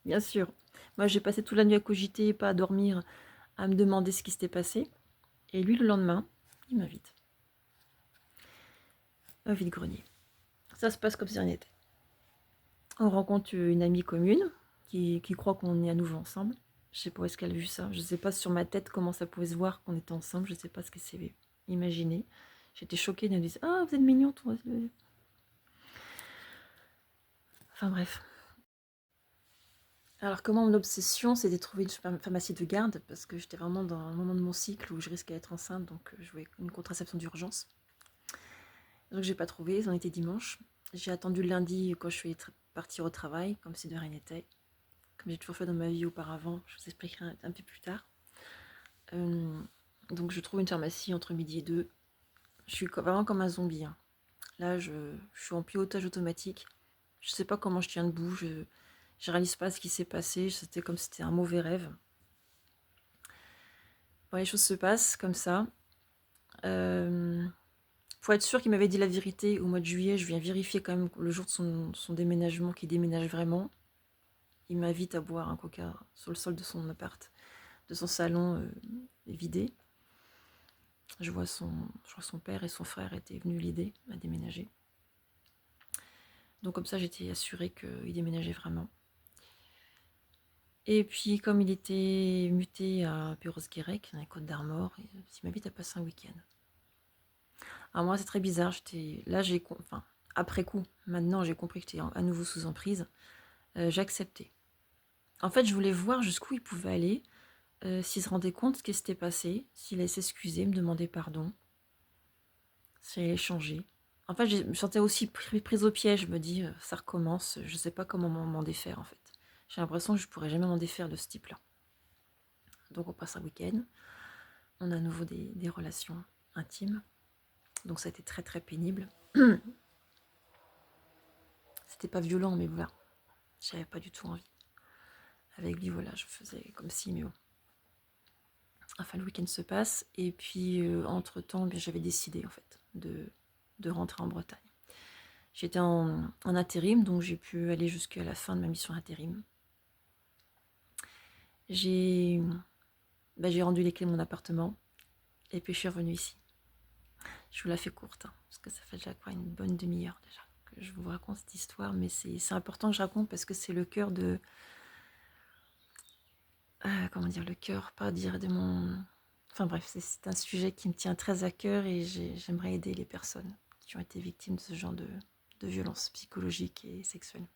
bien sûr. Moi, j'ai passé toute la nuit à cogiter, pas à dormir, à me demander ce qui s'était passé. Et lui, le lendemain, il m'invite. Un vide-grenier. Ça se passe comme si rien n'était. On rencontre une amie commune qui croit qu'on est à nouveau ensemble. Je sais pas où est-ce qu'elle a vu ça. Je sais pas sur ma tête comment ça pouvait se voir qu'on était ensemble. Je sais pas ce qu'elle s'est imaginé. J'étais choquée de me dire, ah, vous êtes mignon, toi. Enfin bref. Alors comment mon obsession, c'était de trouver une pharmacie de garde parce que j'étais vraiment dans un moment de mon cycle où je risquais d'être enceinte, donc je voulais une contraception d'urgence. Donc j'ai pas trouvé, ils en étaient dimanche. J'ai attendu le lundi quand je suis partie au travail, comme si de rien n'était. Comme j'ai toujours fait dans ma vie auparavant, je vous expliquerai un peu plus tard. Donc je trouve une pharmacie entre midi et 2. Je suis vraiment comme un zombie. Hein. Là, je suis en pilotage automatique. Je sais pas comment je tiens debout. Je réalise pas ce qui s'est passé. C'était comme si c'était un mauvais rêve. Bon, les choses se passent comme ça. Faut être sûr qu'il m'avait dit la vérité au mois de juillet. Je viens vérifier quand même le jour de son déménagement, qu'il déménage vraiment. Il m'invite à boire un coca sur le sol de son appart, de son salon vidé. Je vois son père et son frère étaient venus l'aider à déménager. Donc comme ça, j'étais assurée qu'il déménageait vraiment. Et puis, comme il était muté à Perros-Guirec, dans les Côtes d'Armor, il m'invite à passer un week-end. Alors moi, c'est très bizarre. Là, après coup, maintenant, j'ai compris que j'étais à nouveau sous emprise. J'ai accepté. En fait, je voulais voir jusqu'où il pouvait aller, s'il se rendait compte de ce qui s'était passé, s'il allait s'excuser, me demander pardon, s'il allait changer. En fait, je me sentais aussi prise au piège. Je me dis, ça recommence, je ne sais pas comment m'en défaire, en fait. J'ai l'impression que je ne pourrais jamais m'en défaire de ce type-là. Donc, on passe un week-end. On a à nouveau des relations intimes. Donc, ça a été très, très pénible. C'était pas violent, mais voilà. J'avais pas du tout envie. Avec lui, voilà, je faisais comme si, mais bon. Enfin, le week-end se passe. Et puis, entre-temps, j'avais décidé, en fait, de rentrer en Bretagne. J'étais en intérim, donc j'ai pu aller jusqu'à la fin de ma mission intérim. J'ai rendu les clés de mon appartement et puis je suis revenue ici. Je vous la fais courte, hein, parce que ça fait déjà une bonne demi-heure déjà que je vous raconte cette histoire, mais c'est important que je raconte parce que c'est le cœur de... comment dire, le cœur, pas dire de mon... Enfin bref, c'est un sujet qui me tient très à cœur et j'aimerais aider les personnes qui ont été victimes de ce genre de violences psychologiques et sexuelles.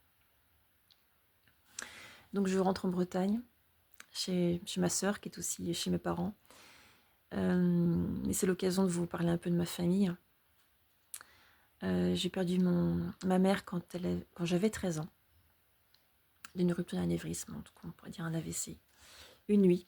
Donc je rentre en Bretagne, chez ma sœur qui est aussi chez mes parents. Et c'est l'occasion de vous parler un peu de ma famille. J'ai perdu ma mère quand j'avais 13 ans, d'une rupture d'anévrisme, en tout cas on pourrait dire un AVC. Une nuit,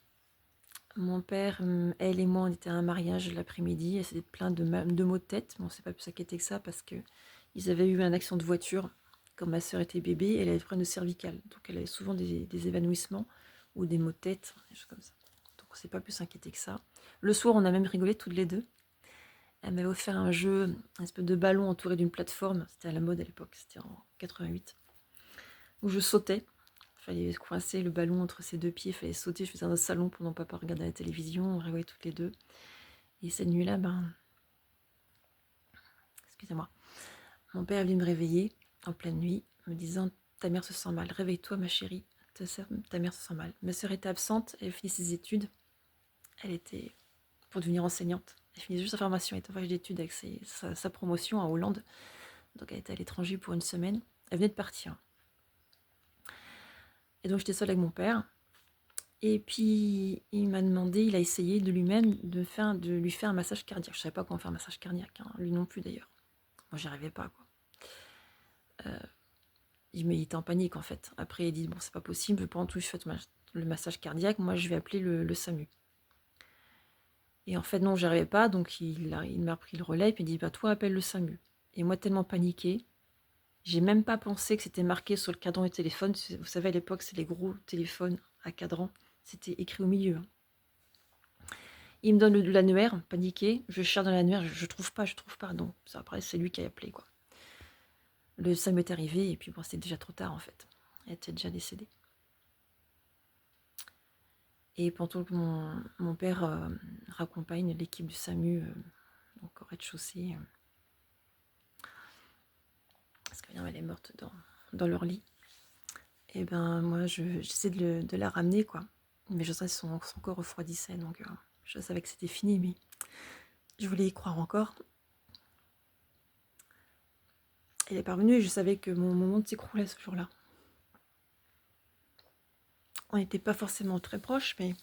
mon père, elle et moi, on était à un mariage l'après-midi, et c'était plein de maux de tête, mais on ne s'est pas plus inquiété que ça parce qu'ils avaient eu un accident de voiture quand ma sœur était bébé, elle avait des problèmes de cervicale, donc elle avait souvent des évanouissements ou des maux de tête, des choses comme ça. Donc on ne s'est pas plus inquiété que ça. Le soir, on a même rigolé toutes les deux. Elle m'avait offert un jeu, un espèce de ballon entouré d'une plateforme, c'était à la mode à l'époque, c'était en 88, où je sautais. Il fallait coincer le ballon entre ses deux pieds, il fallait sauter. Je faisais dans un salon pendant papa regardait la télévision, on rigolait toutes les deux. Et cette nuit-là, excusez-moi, mon père est venu me réveiller en pleine nuit, me disant ta mère se sent mal, réveille-toi ma chérie, ta mère se sent mal. Ma sœur était absente, elle finit ses études, elle était pour devenir enseignante. Elle finit juste sa formation, elle était en voyage d'études avec sa promotion en Hollande. Donc elle était à l'étranger pour une semaine. Elle venait de partir. Et donc j'étais seule avec mon père. Et puis il m'a demandé, il a essayé de lui-même de lui faire un massage cardiaque. Je ne savais pas comment faire un massage cardiaque, hein. Lui non plus d'ailleurs. Moi j'y arrivais pas quoi. Il était en panique en fait. Après il dit bon c'est pas possible, pendant tout je fais le massage cardiaque, moi je vais appeler le SAMU. Et en fait non j'y arrivais pas, donc il m'a pris le relais et puis il dit bah toi appelle le SAMU. Et moi tellement paniquée, j'ai même pas pensé que c'était marqué sur le cadran du téléphone. Vous savez, à l'époque, c'est les gros téléphones à cadran. C'était écrit au milieu. Il me donne l'annuaire, paniqué. Je cherche dans l'annuaire, je trouve pas. Donc, ça, après, c'est lui qui a appelé, quoi. Le SAMU est arrivé, et puis bon, c'était déjà trop tard, en fait. Elle était déjà décédée. Et pendant que mon père raccompagne l'équipe du SAMU donc au rez-de-chaussée, parce qu'elle est morte dans leur lit. Et ben moi j'essaie de la ramener quoi, mais je sais que son corps refroidissait, donc je savais que c'était fini, mais je voulais y croire encore. Elle est parvenue et je savais que mon monde s'écroulait ce jour-là. On n'était pas forcément très proches, mais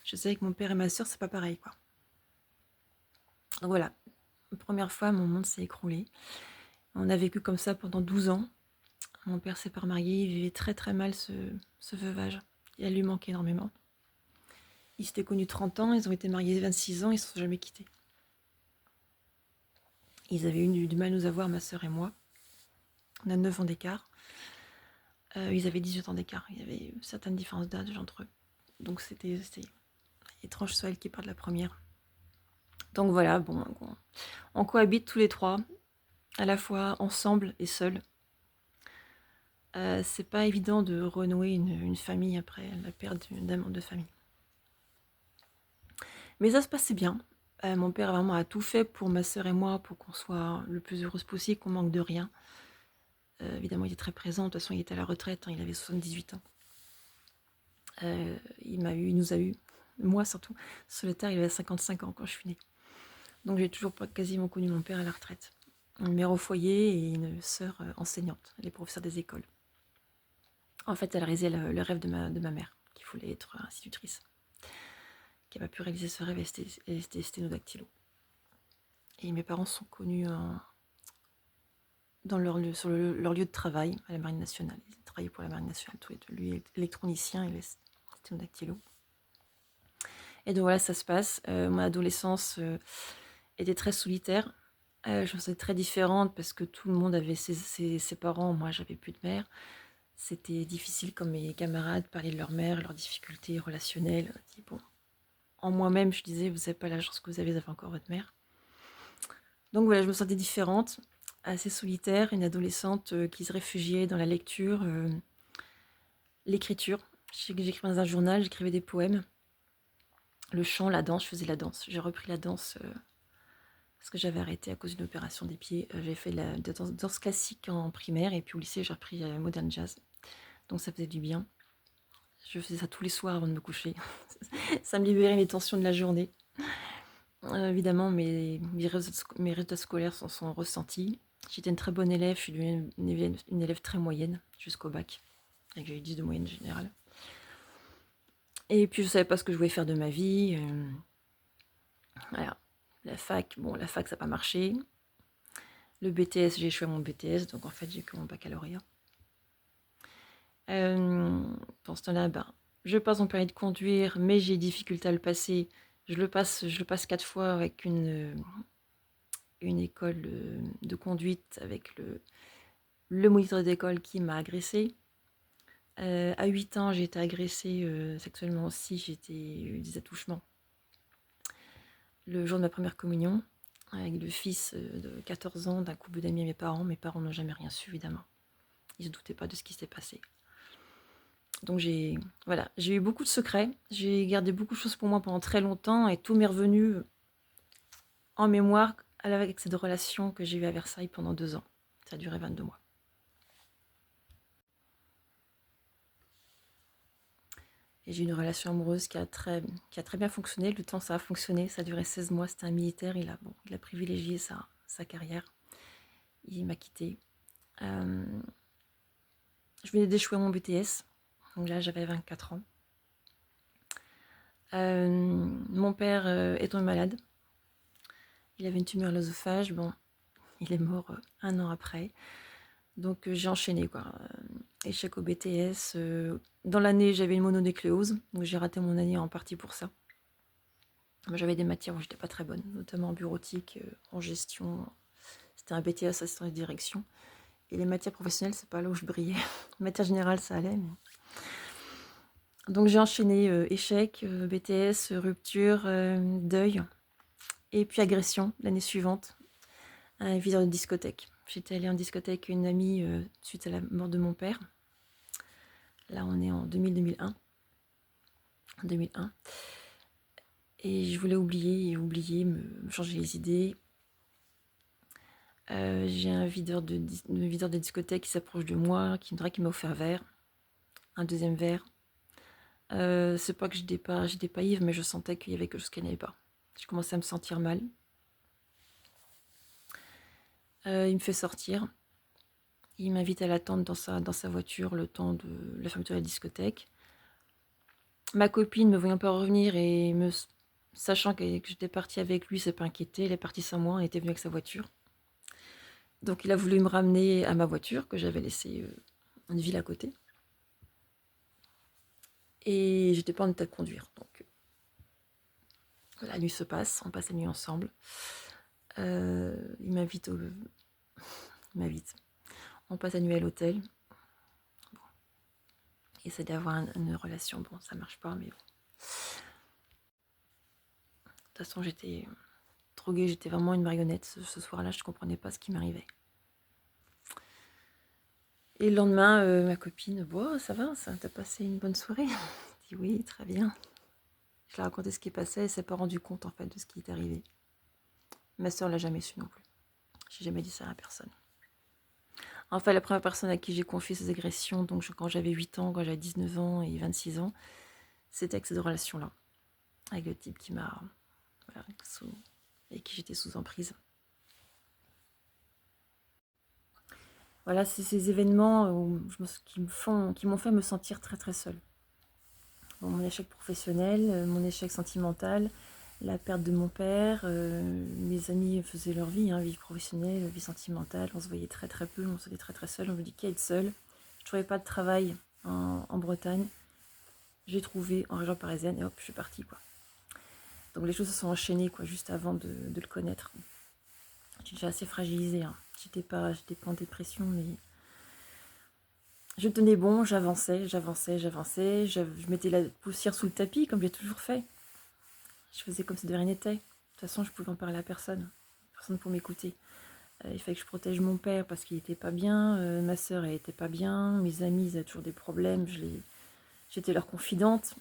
je savais que mon père et ma soeur c'est pas pareil quoi. Donc voilà, la première fois mon monde s'est écroulé. On a vécu comme ça pendant 12 ans. Mon père s'est pas remarié, il vivait très très mal ce veuvage. Et elle lui manquait énormément. Ils s'étaient connus 30 ans, ils ont été mariés 26 ans, ils ne se sont jamais quittés. Ils avaient eu du mal à nous avoir, ma sœur et moi. On a 9 ans d'écart. Ils avaient 18 ans d'écart. Il y avait une certaine différence d'âge entre eux. Donc c'était étrange que ce soit elle qui parte la première. Donc voilà, bon, on cohabite tous les trois, à la fois ensemble et seuls. C'est pas évident de renouer une famille après la perte d'un membre de famille. Mais ça se passait bien. Mon père vraiment a tout fait pour ma sœur et moi, pour qu'on soit le plus heureuse possible, qu'on manque de rien. Évidemment, il était très présent. De toute façon, il était à la retraite, hein, il avait 78 ans. Il nous a eu, moi surtout, sur le terre, il avait 55 ans quand je suis née. Donc j'ai toujours quasiment connu mon père à la retraite. Une mère au foyer et une sœur enseignante, elle est professeure des écoles. En fait, elle a réalisé le rêve de ma mère, qui voulait être institutrice. Qui n'a pas pu réaliser ce rêve, elle était sténodactylo. Et mes parents sont connus sur leur lieu de travail à la Marine nationale. Ils travaillaient pour la Marine nationale, tous les deux. Lui est électronicien et elle est sténodactylo. Et donc voilà, ça se passe. Mon adolescence était très solitaire. Je me sentais très différente parce que tout le monde avait ses parents. Moi, j'avais plus de mère. C'était difficile comme mes camarades parlaient de leur mère, leurs difficultés relationnelles. Bon, en moi-même, je disais, vous n'avez pas la chance que vous avez encore votre mère. Donc voilà, je me sentais différente, assez solitaire, une adolescente qui se réfugiait dans la lecture, l'écriture. J'écrivais dans un journal, j'écrivais des poèmes. Le chant, la danse, je faisais la danse. J'ai repris la danse parce que j'avais arrêté à cause d'une opération des pieds. J'avais fait de la danse classique en primaire, et puis au lycée, j'ai repris modern jazz. Donc ça faisait du bien. Je faisais ça tous les soirs avant de me coucher. Ça me libérait les tensions de la journée. Évidemment, mes résultats scolaires s'en sont ressentis. J'étais une très bonne élève, je suis devenue une élève très moyenne jusqu'au bac, et j'ai eu 10 de moyenne générale. Et puis je savais pas ce que je voulais faire de ma vie. Voilà. La fac, ça n'a pas marché. Le BTS, j'ai échoué mon BTS, donc en fait j'ai que mon baccalauréat. Dans ce temps-là, je passe mon permis de conduire, mais j'ai difficulté à le passer. Je le passe 4 fois avec une école de conduite, avec le moniteur d'école qui m'a agressée. À 8 ans, j'ai été agressée sexuellement aussi, j'ai eu des attouchements. Le jour de ma première communion, avec le fils de 14 ans d'un couple d'amis à mes parents n'ont jamais rien su, évidemment. Ils ne se doutaient pas de ce qui s'était passé. Donc j'ai eu beaucoup de secrets, j'ai gardé beaucoup de choses pour moi pendant très longtemps, et tout m'est revenu en mémoire avec cette relation que j'ai eue à Versailles pendant 2 ans. Ça a duré 22 mois. Et j'ai eu une relation amoureuse qui a très bien fonctionné. Le temps, ça a fonctionné. Ça a duré 16 mois. C'était un militaire. Il a privilégié sa carrière. Il m'a quittée. Je venais d'échouer mon BTS. Donc là, j'avais 24 ans. Mon père est tombé malade. Il avait une tumeur à l'œsophage. Bon, il est mort 1 an après. Donc j'ai enchaîné, quoi. Échec au BTS. Dans l'année, j'avais une mononucléose. Donc j'ai raté mon année en partie pour ça. J'avais des matières où j'étais pas très bonne, notamment en bureautique, en gestion. C'était un BTS assistant de direction. Et les matières professionnelles, c'est pas là où je brillais. Matière générale, ça allait. Mais... Donc j'ai enchaîné échec, BTS, rupture, deuil, et puis agression l'année suivante, un viseur de discothèque. J'étais allée en discothèque avec une amie suite à la mort de mon père. Là, on est en 2001. Et je voulais oublier, me changer les idées. J'ai un videur de discothèque qui s'approche de moi, qui me dirait qu'il m'a offert un verre, un deuxième verre. C'est pas que j'étais pas ivre, mais je sentais qu'il y avait quelque chose qui n'allait pas. Je commençais à me sentir mal. Il me fait sortir. Il m'invite à l'attendre dans sa voiture le temps de la fermeture de la discothèque. Ma copine, me voyant pas revenir et sachant que j'étais partie avec lui, s'est pas inquiétée. Elle est partie sans moi, elle était venue avec sa voiture. Donc il a voulu me ramener à ma voiture que j'avais laissée une ville à côté. Et j'étais pas en état de conduire. Donc la nuit se passe, on passe la nuit ensemble. Il m'invite On passe la nuit à l'hôtel. Bon. Il essaie d'avoir une relation. Bon, ça marche pas, mais bon. De toute façon, j'étais droguée, j'étais vraiment une marionnette. Ce soir-là, je comprenais pas ce qui m'arrivait. Et le lendemain, ma copine, ça va, t'as passé une bonne soirée? Je dis oui, très bien. Je lui ai raconté ce qui passait, elle s'est pas rendu compte en fait de ce qui est arrivé. Ma soeur l'a jamais su non plus. J'ai jamais dit ça à personne. Enfin, la première personne à qui j'ai confié ces agressions, donc quand j'avais 8 ans, quand j'avais 19 ans et 26 ans, c'était avec cette relation-là. Avec le type qui m'a... Voilà, et qui j'étais sous emprise. Voilà, c'est ces événements qui m'ont fait me sentir très très seule. Bon, mon échec professionnel, mon échec sentimental, la perte de mon père, mes amis faisaient leur vie, vie professionnelle, vie sentimentale, on se voyait très très peu, on se sentait très très seul, on me dit qu'être seule. Je ne trouvais pas de travail en Bretagne, j'ai trouvé en région parisienne et hop, je suis partie, quoi. Donc les choses se sont enchaînées, quoi, juste avant de le connaître. J'étais déjà assez fragilisée, j'étais pas en dépression, mais je tenais bon, j'avançais, je mettais la poussière sous le tapis comme j'ai toujours fait. Je faisais comme si de rien n'était. De toute façon, je pouvais en parler à personne pour m'écouter. Il fallait que je protège mon père parce qu'il était pas bien, ma soeur elle était pas bien, mes amis ils avaient toujours des problèmes, j'étais leur confidente.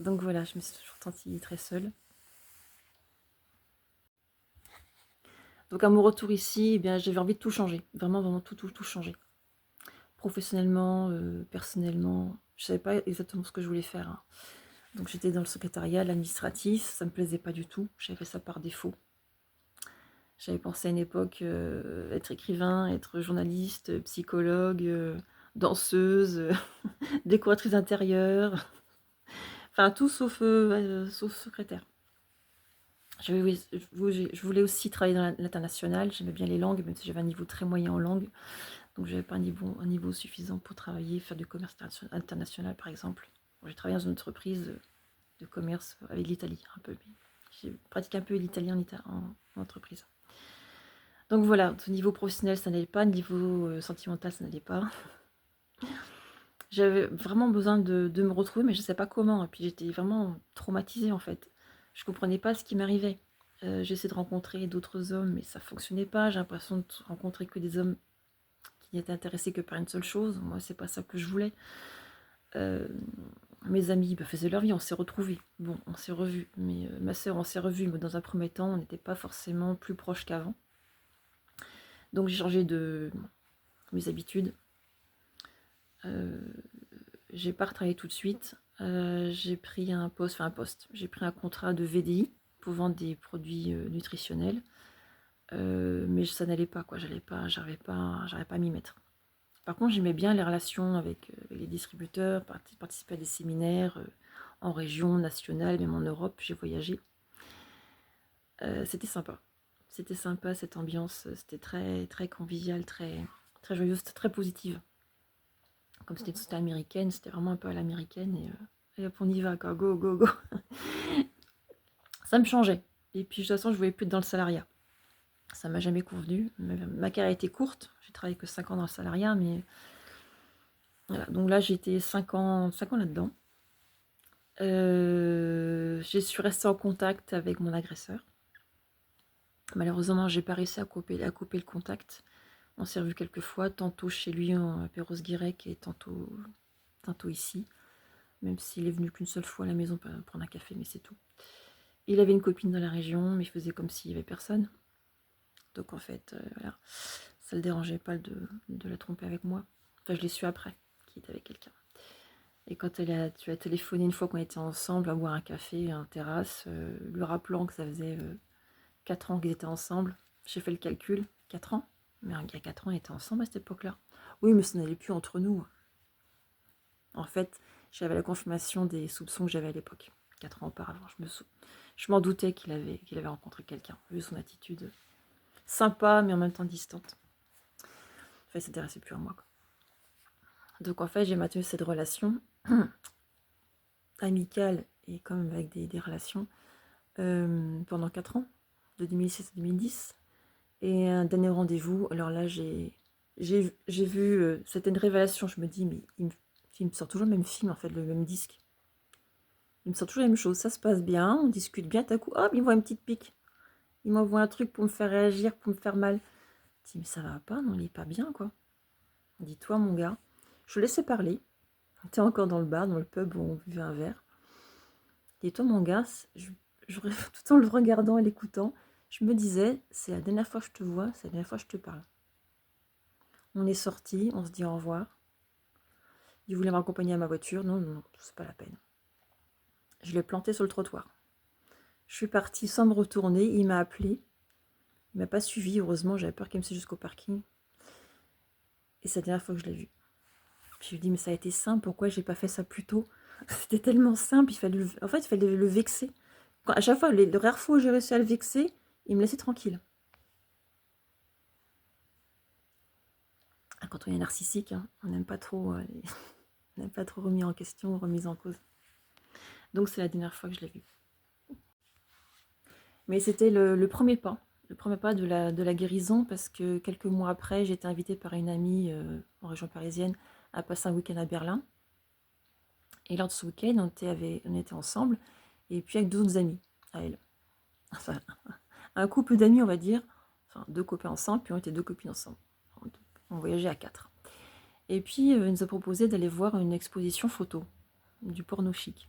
Donc voilà, je me suis toujours sentie très seule. Donc à mon retour ici, eh bien, j'avais envie de tout changer. Vraiment, vraiment tout changer. Professionnellement, personnellement, je savais pas exactement ce que je voulais faire, hein. Donc j'étais dans le secrétariat, l'administratif, ça me plaisait pas du tout. J'avais fait ça par défaut. J'avais pensé à une époque être écrivain, être journaliste, psychologue, danseuse, décoratrice d'intérieur, enfin tout sauf secrétaire. Je voulais aussi travailler dans l'international, j'aimais bien les langues, même si j'avais un niveau très moyen en langue. Donc j'avais pas un niveau suffisant pour travailler, faire du commerce international par exemple. Bon, j'ai travaillé dans une entreprise de commerce avec l'Italie un peu. J'ai pratiqué un peu l'italien en entreprise. Donc voilà, au niveau professionnel ça n'allait pas, au niveau sentimental ça n'allait pas. J'avais vraiment besoin de me retrouver, mais je ne sais pas comment. Et puis j'étais vraiment traumatisée en fait. Je ne comprenais pas ce qui m'arrivait. J'essayais de rencontrer d'autres hommes, mais ça ne fonctionnait pas. J'ai l'impression de rencontrer que des hommes qui n'étaient intéressés que par une seule chose. Moi, c'est pas ça que je voulais. Mes amis faisaient leur vie, on s'est retrouvés. Bon, on s'est revus. Mais ma soeur, on s'est revus, mais dans un premier temps, on n'était pas forcément plus proches qu'avant. Donc j'ai changé de mes habitudes. J'ai pas retravaillé tout de suite. J'ai pris j'ai pris un contrat de VDI pour vendre des produits nutritionnels. Mais ça n'allait pas, quoi. J'arrivais pas à m'y mettre. Par contre, j'aimais bien les relations avec les distributeurs, participer à des séminaires en région, nationale, même en Europe. J'ai voyagé. C'était sympa. C'était sympa cette ambiance. C'était très, très convivial, très, très joyeuse, très positive. Comme c'était une société américaine, c'était vraiment un peu à l'américaine. Et hop, on y va, quoi. Go, go, go. Ça me changeait. Et puis, de toute façon, je ne voulais plus être dans le salariat. Ça m'a jamais convenu. Ma carrière a été courte. J'ai travaillé que 5 ans dans le salariat, mais voilà. Donc là, j'ai été 5 ans là-dedans. Je suis restée en contact avec mon agresseur. Malheureusement, j'ai pas réussi à couper le contact. On s'est revu quelques fois, tantôt chez lui à Perros-Guirec et tantôt ici. Même s'il est venu qu'une seule fois à la maison pour prendre un café, mais c'est tout. Il avait une copine dans la région, mais il faisait comme s'il n'y avait personne. Donc en fait, voilà, ça ne le dérangeait pas de la tromper avec moi. Enfin, je l'ai su après, qu'il était avec quelqu'un. Et quand tu as téléphoné une fois qu'on était ensemble à boire un café en terrasse, lui rappelant que ça faisait 4 ans qu'ils étaient ensemble, j'ai fait le calcul, 4 ans. Mais il y a 4 ans, ils étaient ensemble à cette époque-là. Oui, mais ça n'allait plus entre nous. En fait, j'avais la confirmation des soupçons que j'avais à l'époque, 4 ans auparavant. Je m'en doutais qu'il avait rencontré quelqu'un, vu son attitude sympa, mais en même temps distante. Enfin, il ne s'intéressait plus à moi, quoi. Donc en fait, j'ai maintenu cette relation amicale et quand même avec des relations pendant 4 ans, de 2006 à 2010. Et un dernier rendez-vous, alors là, j'ai vu, c'était une révélation, je me dis, mais il me sort toujours le même film, en fait, le même disque. Il me sort toujours la même chose, ça se passe bien, on discute bien, d'un coup, hop, il me voit une petite pique. Il m'envoie un truc pour me faire réagir, pour me faire mal. Je dis, mais ça va pas, non, il est pas bien, quoi. Dis-toi, mon gars, je le laissais parler. On était encore dans le bar, dans le pub où on buvait un verre. Dis-toi, mon gars, tout en le regardant et l'écoutant, je me disais, c'est la dernière fois que je te vois, c'est la dernière fois que je te parle. On est sortis, on se dit au revoir. Il voulait m'accompagner à ma voiture. Non, non, non, c'est pas la peine. Je l'ai planté sur le trottoir. Je suis partie sans me retourner. Il m'a appelé. Il m'a pas suivi. Heureusement, j'avais peur qu'il me suive jusqu'au parking. Et c'est la dernière fois que je l'ai vu. Puis je lui ai dit, mais ça a été simple. Pourquoi j'ai pas fait ça plus tôt? C'était tellement simple. Il fallait le vexer. À chaque fois, les rares fois où j'ai réussi à le vexer, il me laissait tranquille. Quand on est narcissique, hein, on n'aime pas trop, on n'aime pas trop remis en question, remis en cause. Donc c'est la dernière fois que je l'ai vu. Mais c'était le premier pas de la guérison, parce que quelques mois après, j'ai été invitée par une amie en région parisienne à passer un week-end à Berlin. Et lors de ce week-end, on était ensemble, et puis avec 2 autres amis à elle. Enfin, un couple d'amis, on va dire, enfin 2 copains ensemble, puis on était 2 copines ensemble. On voyageait à 4. Et puis, il nous a proposé d'aller voir une exposition photo, du porno chic.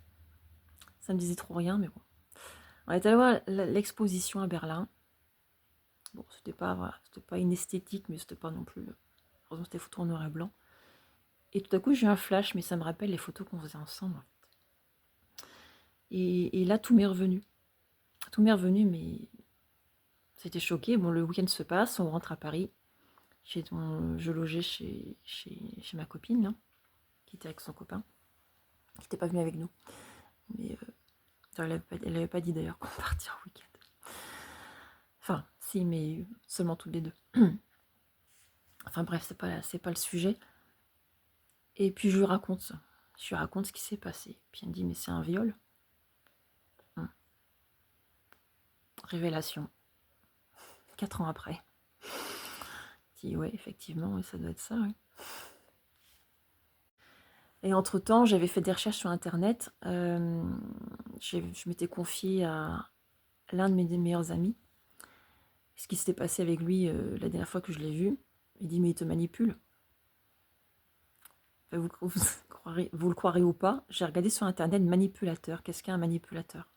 Ça me disait trop rien, mais bon. On est allé voir l'exposition à Berlin. Bon, c'était pas, voilà, c'était pas inesthétique, mais c'était pas non plus... Heureusement, c'était photos en noir et blanc. Et tout à coup, j'ai eu un flash, mais ça me rappelle les photos qu'on faisait ensemble. En fait. Et là, tout m'est revenu. Tout m'est revenu, mais c'était choqué. Bon, le week-end se passe, on rentre à Paris. Je logeais chez ma copine, là, qui était avec son copain, qui n'était pas venu avec nous. Mais elle avait pas dit d'ailleurs qu'on partait en week-end. Enfin, si, mais seulement toutes les deux. Enfin bref, c'est pas le sujet. Et puis je lui raconte ça. Je lui raconte ce qui s'est passé. Puis elle me dit, mais c'est un viol. Révélation. 4 ans après. Je dis, ouais, effectivement, ouais, ça doit être ça, ouais. Et entre-temps, j'avais fait des recherches sur Internet. Je m'étais confiée à l'un de mes meilleurs amis. Ce qui s'était passé avec lui la dernière fois que je l'ai vu. Il dit, mais il te manipule. Enfin, vous le croirez ou pas, j'ai regardé sur Internet manipulateur. Qu'est-ce qu'un manipulateur?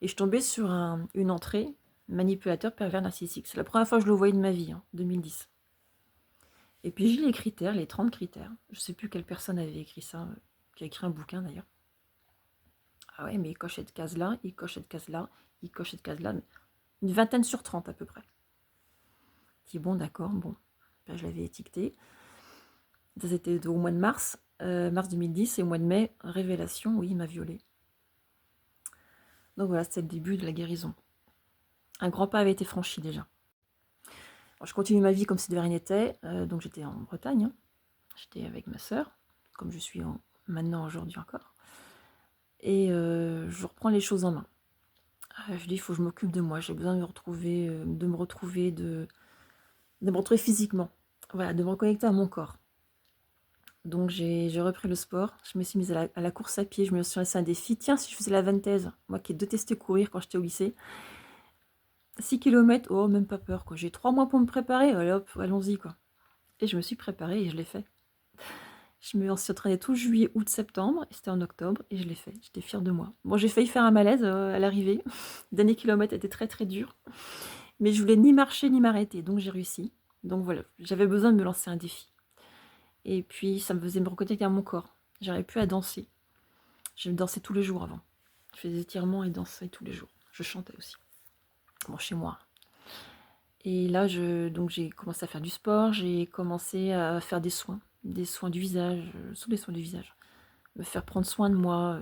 Et je suis tombée sur une entrée, manipulateur pervers narcissique. C'est la première fois que je le voyais de ma vie, 2010. Et puis j'ai les critères, les 30 critères. Je ne sais plus quelle personne avait écrit ça, qui a écrit un bouquin d'ailleurs. Ah ouais, mais il coche cette case-là, il coche cette case-là, il coche cette case-là. Une vingtaine sur 30 à peu près. Je dis bon, d'accord, bon. Ben, je l'avais étiqueté. Ça c'était au mois de mars, mars 2010, et au mois de mai, révélation, oui, il m'a violée. Donc voilà, c'était le début de la guérison. Un grand pas avait été franchi déjà. Alors, je continue ma vie comme si de rien n'était. Donc j'étais en Bretagne, hein. J'étais avec ma sœur, comme je suis maintenant aujourd'hui encore. Et je reprends les choses en main. Je dis, il faut que je m'occupe de moi. J'ai besoin de me retrouver, de me retrouver physiquement. Voilà, de me reconnecter à mon corps. Donc j'ai repris le sport. Je me suis mise à la course à pied. Je me suis lancé un défi. Tiens, si je faisais la vingtaise, moi qui ai détesté courir quand j'étais au lycée, 6 km, oh, même pas peur, quoi. J'ai 3 mois pour me préparer. Allez hop, allons-y, quoi. Et je me suis préparée et je l'ai fait. Je me suis entraînée tout juillet, août, septembre, et c'était en octobre, et je l'ai fait. J'étais fière de moi. Bon, j'ai failli faire un malaise à l'arrivée. Le dernier kilomètre était très très dur. Mais je voulais ni marcher ni m'arrêter, donc j'ai réussi. Donc voilà, j'avais besoin de me lancer un défi. Et puis ça me faisait me reconnecter à mon corps. J'arrivais plus à danser. Je dansais tous les jours avant. Je faisais des étirements et dansais tous les jours. Je chantais aussi. Bon, chez moi. Et là, donc j'ai commencé à faire du sport, j'ai commencé à faire des soins du visage, sous les soins du visage. Me faire prendre soin de moi,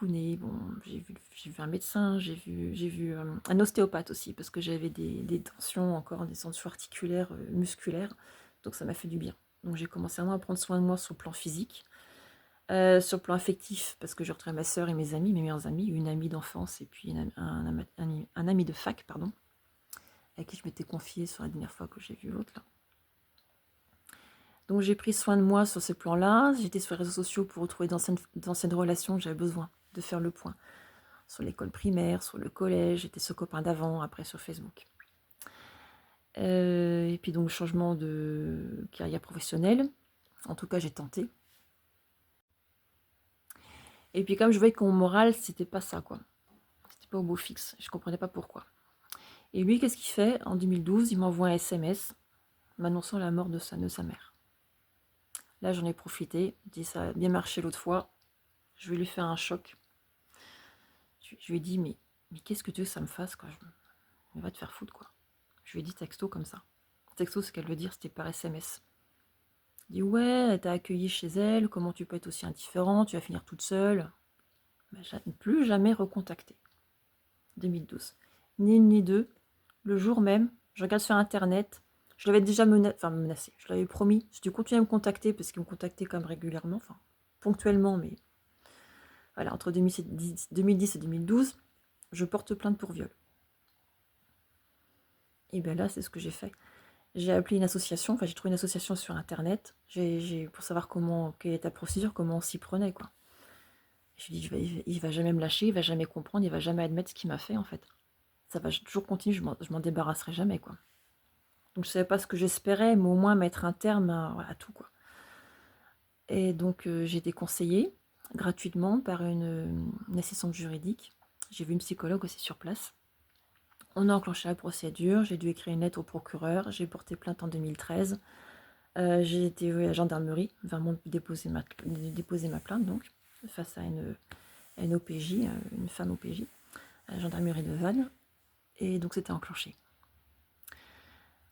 au nez. Bon, j'ai vu un médecin, j'ai vu un ostéopathe aussi, parce que j'avais des tensions encore, des tensions articulaires, musculaires. Donc ça m'a fait du bien. Donc j'ai commencé vraiment à prendre soin de moi sur le plan physique. Sur le plan affectif, parce que j'ai retrouvé ma soeur et mes amis, mes meilleurs amis, une amie d'enfance et puis un ami de fac, pardon, avec qui je m'étais confiée sur la dernière fois que j'ai vu l'autre là. Donc j'ai pris soin de moi sur ce plan-là. J'étais sur les réseaux sociaux pour retrouver d'anciennes relations que j'avais besoin de faire le point. Sur l'école primaire, sur le collège, j'étais ce copain d'avant, après sur Facebook. Et puis donc changement de carrière professionnelle. En tout cas, j'ai tenté. Et puis comme je voyais que mon moral, c'était pas ça, quoi. C'était pas au beau fixe. Je comprenais pas pourquoi. Et lui, qu'est-ce qu'il fait? En 2012, il m'envoie un SMS m'annonçant la mort de sa mère. Là, j'en ai profité. Je dis, ça a bien marché l'autre fois. Je vais lui faire un choc. Je lui ai dit, mais qu'est-ce que tu veux que ça me fasse, quoi? Mais va te faire foutre, quoi. Je lui ai dit texto comme ça. Texto, ce qu'elle veut dire, c'était par SMS. Il dit, ouais, elle t'a accueilli chez elle, comment tu peux être aussi indifférent, tu vas finir toute seule. Ben, plus jamais recontacté. 2012. Ni une ni deux. Le jour même, je regarde sur Internet. Je l'avais déjà menacé. Je l'avais promis. Je dû continuer à me contacter parce qu'il me contactait quand même régulièrement, enfin ponctuellement, mais voilà, entre 2010 et 2012, je porte plainte pour viol. Et bien là, c'est ce que j'ai fait. J'ai appelé une association, j'ai trouvé une association sur Internet, pour savoir quelle est ta procédure, comment on s'y prenait, quoi. Je lui ai dit, il va jamais me lâcher, il va jamais comprendre, il va jamais admettre ce qu'il m'a fait, en fait. Ça va toujours continuer, je m'en débarrasserai jamais, quoi. Donc je savais pas ce que j'espérais, mais au moins mettre un terme à tout, quoi. Et donc j'ai été conseillée gratuitement par une assistante juridique. J'ai vu une psychologue aussi sur place. On a enclenché la procédure, j'ai dû écrire une lettre au procureur, j'ai porté plainte en 2013. J'ai été à la gendarmerie, vraiment déposer ma plainte, donc, face à une OPJ, une femme OPJ, à la gendarmerie de Vannes. Et donc, c'était enclenché.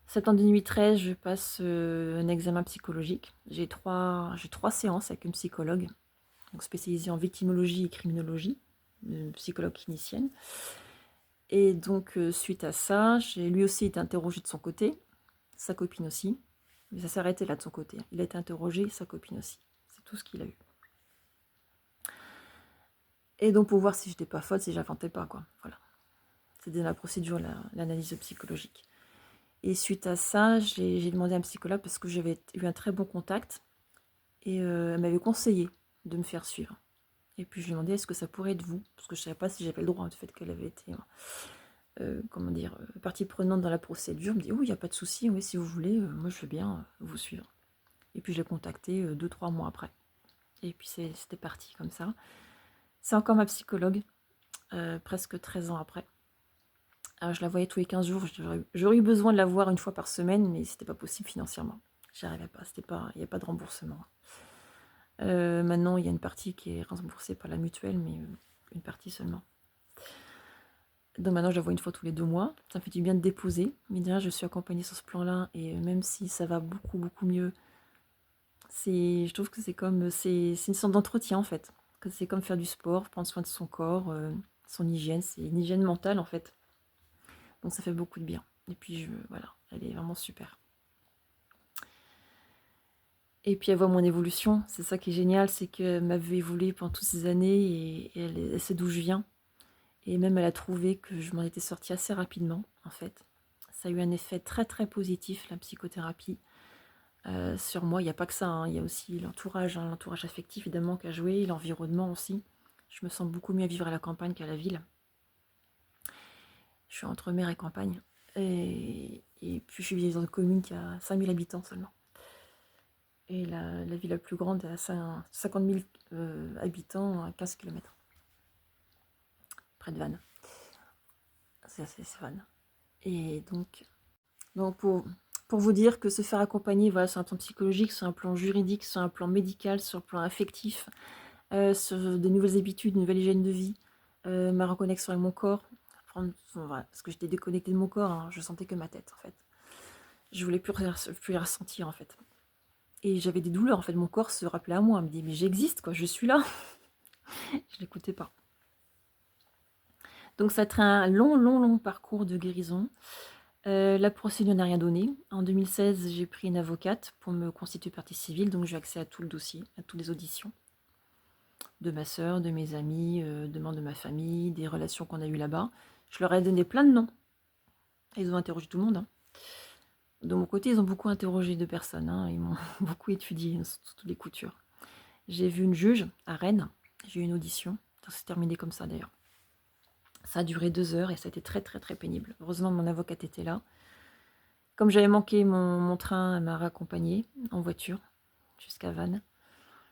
Septembre 2013, je passe un examen psychologique. J'ai trois séances avec une psychologue, donc spécialisée en victimologie et criminologie, une psychologue clinicienne. Et donc, suite à ça, j'ai lui aussi été interrogé de son côté, sa copine aussi. Mais ça s'est arrêté là de son côté. Il a été interrogé, sa copine aussi. C'est tout ce qu'il a eu. Et donc, pour voir si j'étais pas folle, si j'inventais pas, quoi. Voilà. C'était la procédure, l'analyse psychologique. Et suite à ça, j'ai demandé à un psychologue parce que j'avais eu un très bon contact. Et elle m'avait conseillé de me faire suivre. Et puis je lui ai demandé est-ce que ça pourrait être vous, parce que je ne savais pas si j'avais le droit, du fait qu'elle avait été partie prenante dans la procédure. Elle me dit oui, il n'y a pas de souci, oui, si vous voulez, moi je veux bien vous suivre. Et puis je l'ai contacté 2-3 mois après. Et puis c'était parti comme ça. C'est encore ma psychologue, presque 13 ans après. Alors, je la voyais tous les 15 jours, j'aurais eu besoin de la voir une fois par semaine, mais c'était pas possible financièrement. J'y arrivais pas, il n'y a pas de remboursement. Maintenant, il y a une partie qui est remboursée par la mutuelle, mais une partie seulement. Donc maintenant, je la vois une fois tous les 2 mois. Ça me fait du bien de déposer. Mais déjà, je suis accompagnée sur ce plan-là. Et même si ça va beaucoup, beaucoup mieux, je trouve que c'est une sorte d'entretien, en fait. Que c'est comme faire du sport, prendre soin de son corps, son hygiène. C'est une hygiène mentale, en fait. Donc ça fait beaucoup de bien. Et puis, voilà, elle est vraiment super. Et puis elle voit mon évolution, c'est ça qui est génial, c'est qu'elle m'a vu évoluer pendant toutes ces années et elle sait d'où je viens. Et même elle a trouvé que je m'en étais sortie assez rapidement, en fait. Ça a eu un effet très très positif, la psychothérapie, sur moi. Il n'y a pas que ça, hein. Il y a aussi l'entourage, hein, l'entourage affectif évidemment qui a joué, l'environnement aussi. Je me sens beaucoup mieux à vivre à la campagne qu'à la ville. Je suis entre mer et campagne. Et puis je vis dans une commune qui a 5000 habitants seulement. Et la ville la plus grande a 50 000 habitants à 15 km. Près de Vannes. C'est Vannes. Et donc pour vous dire que se faire accompagner, voilà, sur un plan psychologique, sur un plan juridique, sur un plan médical, sur un plan affectif, sur de nouvelles habitudes, une nouvelle hygiène de vie, ma reconnexion avec mon corps, voilà, parce que j'étais déconnectée de mon corps, hein, je sentais que ma tête en fait. Je voulais plus la ressentir en fait. Et j'avais des douleurs en fait, mon corps se rappelait à moi, me dit mais j'existe quoi, je suis là. Je l'écoutais pas. Donc ça a été un long parcours de guérison. La procédure n'a rien donné. En 2016, j'ai pris une avocate pour me constituer partie civile, donc j'ai accès à tout le dossier, à toutes les auditions de ma sœur, de mes amis, de membres de ma famille, des relations qu'on a eues là-bas. Je leur ai donné plein de noms. Ils ont interrogé tout le monde, hein. De mon côté, ils ont beaucoup interrogé de personnes, hein. Ils m'ont beaucoup étudié sur toutes les coutures. J'ai vu une juge à Rennes, j'ai eu une audition. Ça s'est terminé comme ça d'ailleurs. Ça a duré 2 heures et ça a été très très très pénible. Heureusement, mon avocate était là. Comme j'avais manqué mon train, elle m'a raccompagnée en voiture jusqu'à Vannes.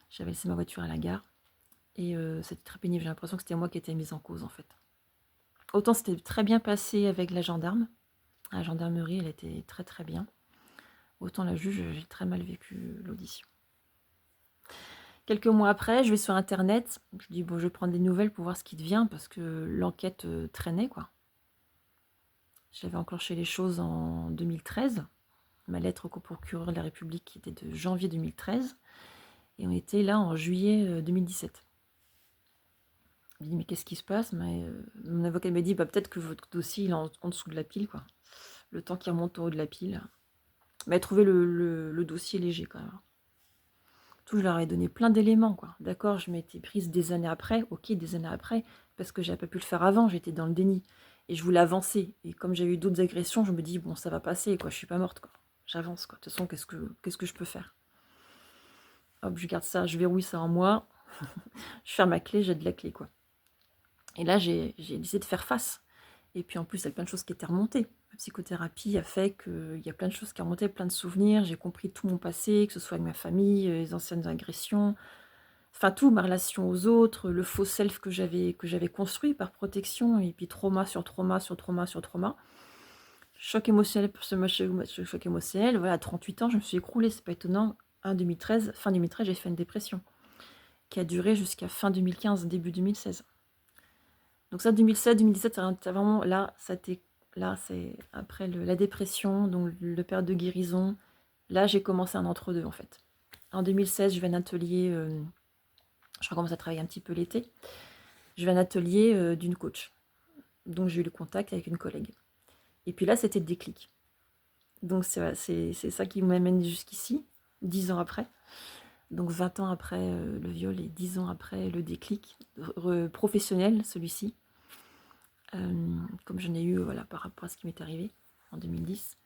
J'avais laissé ma voiture à la gare. Et c'était très pénible. J'ai l'impression que c'était moi qui étais mise en cause, en fait. Autant c'était très bien passé avec la gendarme. La gendarmerie, elle était très très bien. Autant la juge, j'ai très mal vécu l'audition. Quelques mois après, je vais sur Internet. Je dis, bon, je vais prendre des nouvelles pour voir ce qui devient, parce que l'enquête traînait, quoi. J'avais enclenché les choses en 2013. Ma lettre au procureur de la République qui était de janvier 2013. Et on était là en juillet 2017. Je me dis, mais qu'est-ce qui se passe? Mon avocat m'a dit, peut-être que votre dossier il est en dessous de la pile, quoi. Le temps qu'il remonte au haut de la pile. Mais elle trouvait le dossier léger, quand même. Tout, je leur ai donné plein d'éléments, quoi. D'accord, je m'étais prise des années après, ok, des années après, parce que j'avais pas pu le faire avant, j'étais dans le déni. Et je voulais avancer. Et comme j'ai eu d'autres agressions, je me dis, bon, ça va passer, quoi, je suis pas morte, quoi. J'avance, quoi. De toute façon, qu'est-ce que je peux faire? Hop, je garde ça, je verrouille ça en moi. Je ferme ma clé, j'ai de la clé, quoi. Et là, j'ai décidé de faire face. Et puis en plus, il y a plein de choses qui étaient remontées. La psychothérapie a fait qu'il y a plein de choses qui remontaient, plein de souvenirs. J'ai compris tout mon passé, que ce soit avec ma famille, les anciennes agressions. enfin tout, ma relation aux autres, le faux self que j'avais construit par protection, et puis trauma sur trauma sur trauma sur trauma. Choc émotionnel pour choc émotionnel, voilà, à 38 ans, je me suis écroulée, c'est pas étonnant. Fin 2013, j'ai fait une dépression qui a duré jusqu'à fin 2015, début 2016. Donc ça, 2016, 2017, c'est vraiment là, c'est après la dépression, donc le période de guérison. Là, j'ai commencé un entre-deux en fait. En 2016, je vais à un atelier, je recommence à travailler un petit peu l'été. Je vais à un atelier d'une coach. Donc j'ai eu le contact avec une collègue. Et puis là, c'était le déclic. Donc c'est ça qui m'amène jusqu'ici, 10 ans après. Donc 20 ans après le viol et 10 ans après le déclic professionnel, celui-ci. Comme j'en ai eu voilà, par rapport à ce qui m'est arrivé en 2010.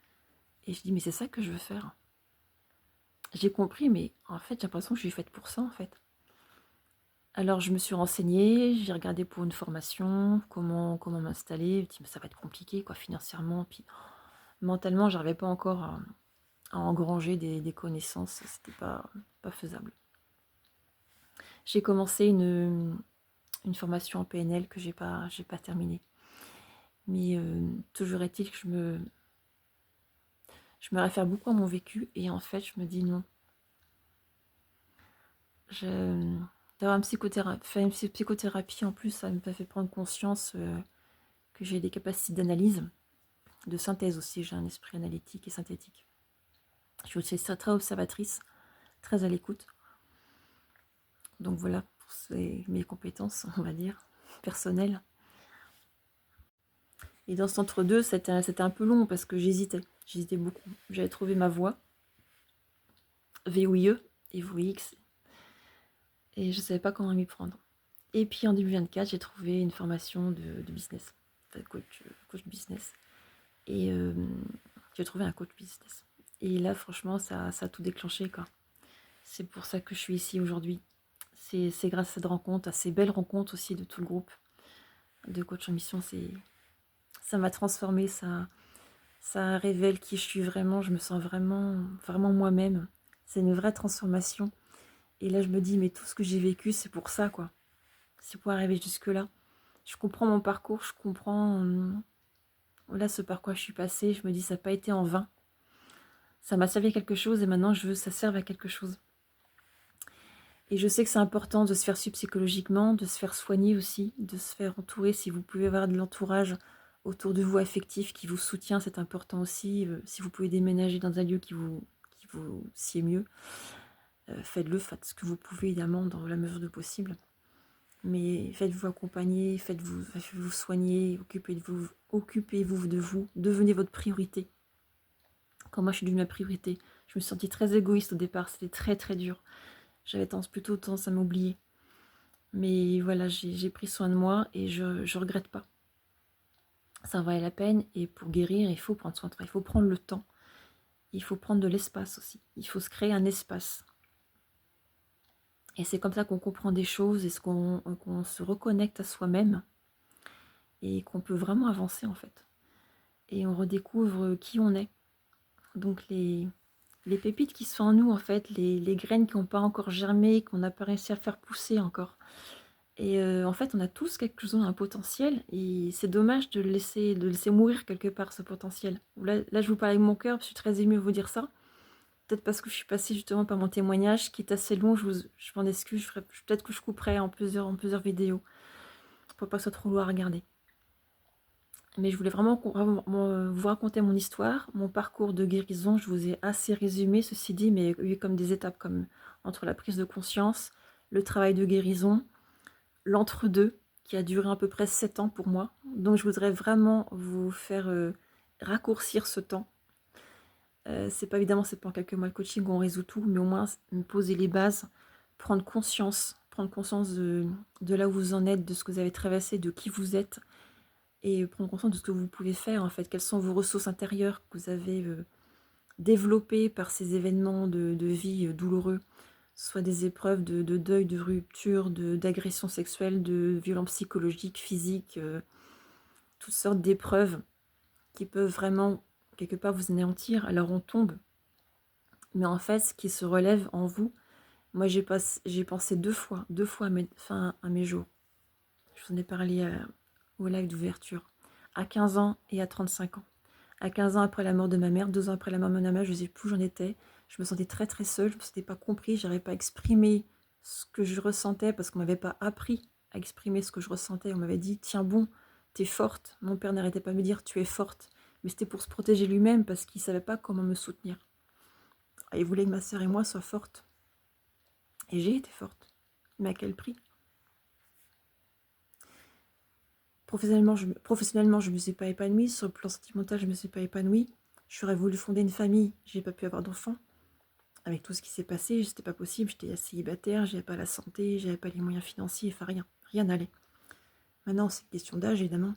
Et je dis, mais c'est ça que je veux faire. J'ai compris, mais en fait, j'ai l'impression que je suis faite pour ça, en fait. Alors, je me suis renseignée, j'ai regardé pour une formation, comment m'installer. Je dis, mais ça va être compliqué, quoi, financièrement. Puis, mentalement, je n'arrivais pas encore à engranger des connaissances. C'était pas faisable. J'ai commencé une formation en PNL que j'ai pas terminée. Mais toujours est-il que je me réfère beaucoup à mon vécu, et en fait, je me dis non. D'avoir faire une psychothérapie en plus, ça m'a fait prendre conscience que j'ai des capacités d'analyse, de synthèse aussi. J'ai un esprit analytique et synthétique. Je suis aussi très observatrice, très à l'écoute. Donc voilà pour mes compétences, on va dire, personnelles. Et dans cet entre-deux, c'était un peu long parce que j'hésitais beaucoup. J'avais trouvé ma voie, VOIE et VOIX, et je ne savais pas comment m'y prendre. Et puis en 2024, j'ai trouvé une formation de business, enfin, coach business. Et j'ai trouvé un coach business. Et là, franchement, ça a tout déclenché, quoi. C'est pour ça que je suis ici aujourd'hui. C'est grâce à cette rencontre, à ces belles rencontres aussi de tout le groupe de coach en mission. Ça m'a transformée, ça révèle qui je suis vraiment. Je me sens vraiment, vraiment moi-même. C'est une vraie transformation. Et là, je me dis, mais tout ce que j'ai vécu, c'est pour ça, quoi. C'est pour arriver jusque-là. Je comprends mon parcours, je comprends là ce par quoi je suis passée. Je me dis, ça n'a pas été en vain. Ça m'a servi à quelque chose et maintenant je veux que ça serve à quelque chose. Et je sais que c'est important de se faire suivre psychologiquement, de se faire soigner aussi, de se faire entourer. Si vous pouvez avoir de l'entourage autour de vous affectif qui vous soutient, c'est important aussi. Si vous pouvez déménager dans un lieu qui vous sied mieux, faites-le, faites ce que vous pouvez évidemment dans la mesure du possible. Mais faites-vous accompagner, faites-vous soigner, occupez-vous de vous, devenez votre priorité. Quand moi je suis devenue ma priorité, je me suis sentie très égoïste au départ, c'était très très dur. J'avais plutôt tendance à m'oublier. Mais voilà, j'ai pris soin de moi et je regrette pas. Ça valait la peine, et pour guérir, il faut prendre soin de soi, il faut prendre le temps. Il faut prendre de l'espace aussi. Il faut se créer un espace. Et c'est comme ça qu'on comprend des choses et qu'on se reconnecte à soi-même et qu'on peut vraiment avancer en fait. Et on redécouvre qui on est. Donc les pépites qui sont en nous en fait, les graines qui n'ont pas encore germé, qu'on n'a pas réussi à faire pousser encore. Et en fait, on a tous quelque chose, un potentiel, et c'est dommage de le laisser mourir quelque part, ce potentiel. Là, je vous parle avec mon cœur, je suis très émue de vous dire ça. Peut-être parce que je suis passée justement par mon témoignage, qui est assez long, je m'en excuse, peut-être que je couperai en plusieurs vidéos, pour pas que ce soit trop lourd à regarder. Mais je voulais vraiment vous raconter mon histoire, mon parcours de guérison. Je vous ai assez résumé, ceci dit, mais il y a eu comme des étapes, comme entre la prise de conscience, le travail de guérison, l'entre-deux, qui a duré à peu près 7 ans pour moi. Donc je voudrais vraiment vous faire raccourcir ce temps. C'est pas en quelques mois de coaching où on résout tout, mais au moins me poser les bases, prendre conscience de là où vous en êtes, de ce que vous avez traversé, de qui vous êtes, et prendre conscience de ce que vous pouvez faire en fait, quelles sont vos ressources intérieures que vous avez développées par ces événements de vie douloureux, soit des épreuves de deuil, de rupture, d'agression sexuelle, de violences psychologiques, physiques, toutes sortes d'épreuves qui peuvent vraiment quelque part vous anéantir. Alors on tombe, mais en fait ce qui se relève en vous, Moi, j'ai pensé deux fois à mes jours. Je vous en ai parlé au live d'ouverture. À 15 ans et à 35 ans. À 15 ans après la mort de ma mère, 2 ans après la mort de ma mère, je ne sais plus où j'en étais. Je me sentais très très seule, je ne me sentais pas compris, je n'arrivais pas à exprimer ce que je ressentais parce qu'on ne m'avait pas appris à exprimer ce que je ressentais. On m'avait dit, tiens bon, t'es forte. Mon père n'arrêtait pas de me dire, tu es forte. Mais c'était pour se protéger lui-même parce qu'il ne savait pas comment me soutenir. Et il voulait que ma sœur et moi soient fortes. Et j'ai été forte. Mais à quel prix? Professionnellement, je ne me suis pas épanouie. Sur le plan sentimental, je ne me suis pas épanouie. J'aurais voulu fonder une famille, je n'ai pas pu avoir d'enfants. Avec tout ce qui s'est passé, c'était pas possible. J'étais célibataire, j'avais pas la santé, j'avais pas les moyens financiers, enfin rien. Rien n'allait. Maintenant, c'est une question d'âge, évidemment.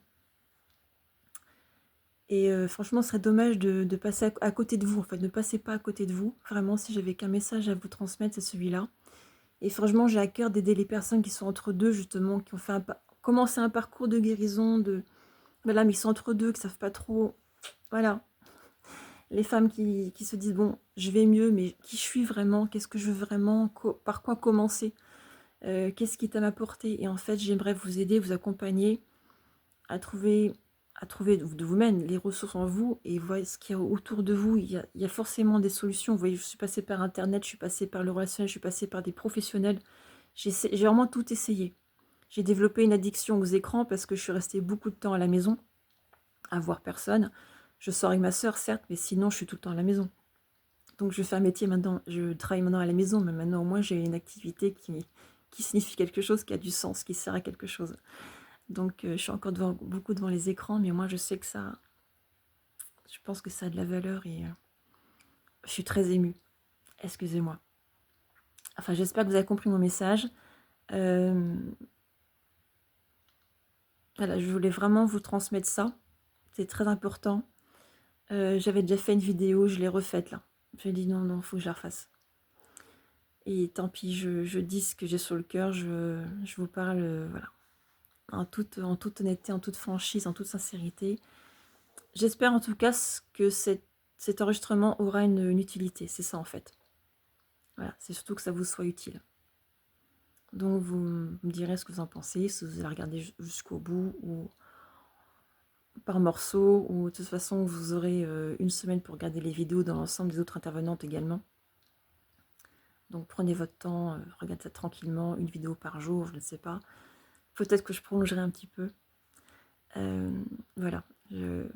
Et franchement, ce serait dommage de passer à côté de vous. En fait, ne passez pas à côté de vous. Vraiment, si j'avais qu'un message à vous transmettre, c'est celui-là. Et franchement, j'ai à cœur d'aider les personnes qui sont entre deux, justement, qui ont fait commencé un parcours de guérison, voilà, mais ils sont entre deux, qui savent pas trop. Voilà. Les femmes qui se disent, bon, je vais mieux, mais qui je suis vraiment? Qu'est-ce que je veux vraiment? Par quoi commencer? Qu'est-ce qui t'a m'apporté? Et en fait, j'aimerais vous aider, vous accompagner à trouver de vous-même les ressources en vous et voir ce qu'il y a autour de vous. Il y a forcément des solutions. Vous voyez, je suis passée par Internet, je suis passée par le relationnel, je suis passée par des professionnels. J'ai vraiment tout essayé. J'ai développé une addiction aux écrans parce que je suis restée beaucoup de temps à la maison, à voir personne. Je sors avec ma sœur, certes, mais sinon, je suis tout le temps à la maison. Donc, je fais un métier maintenant. Je travaille maintenant à la maison, mais maintenant, au moins, j'ai une activité qui signifie quelque chose, qui a du sens, qui sert à quelque chose. Donc, je suis encore beaucoup devant les écrans, mais moi, je sais que ça, je pense que ça a de la valeur et je suis très émue. Excusez-moi. Enfin, j'espère que vous avez compris mon message. Voilà, je voulais vraiment vous transmettre ça. C'est très important. J'avais déjà fait une vidéo, je l'ai refaite là. J'ai dit non, il faut que je la refasse. Et tant pis, je dis ce que j'ai sur le cœur, je vous parle, voilà, en toute honnêteté, en toute franchise, en toute sincérité. J'espère en tout cas que cet enregistrement aura une utilité, c'est ça en fait. Voilà, c'est surtout que ça vous soit utile. Donc vous me direz ce que vous en pensez, si vous allez regarder jusqu'au bout ou par morceaux, ou de toute façon vous aurez une semaine pour regarder les vidéos dans l'ensemble des autres intervenantes également. Donc prenez votre temps, regardez ça tranquillement, une vidéo par jour, je ne sais pas. Peut-être que je prolongerai un petit peu. Voilà, je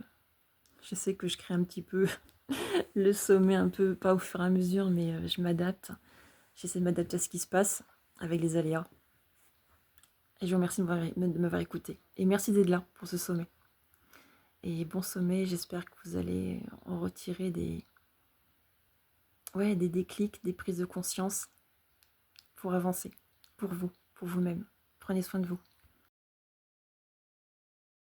sais que je crée un petit peu le sommet, un peu, pas au fur et à mesure, mais je m'adapte. J'essaie de m'adapter à ce qui se passe avec les aléas. Et je vous remercie de m'avoir écouté. Et merci d'être là pour ce sommet. Et bon sommet, j'espère que vous allez en retirer des déclics, des prises de conscience pour avancer, pour vous, pour vous-même. Prenez soin de vous.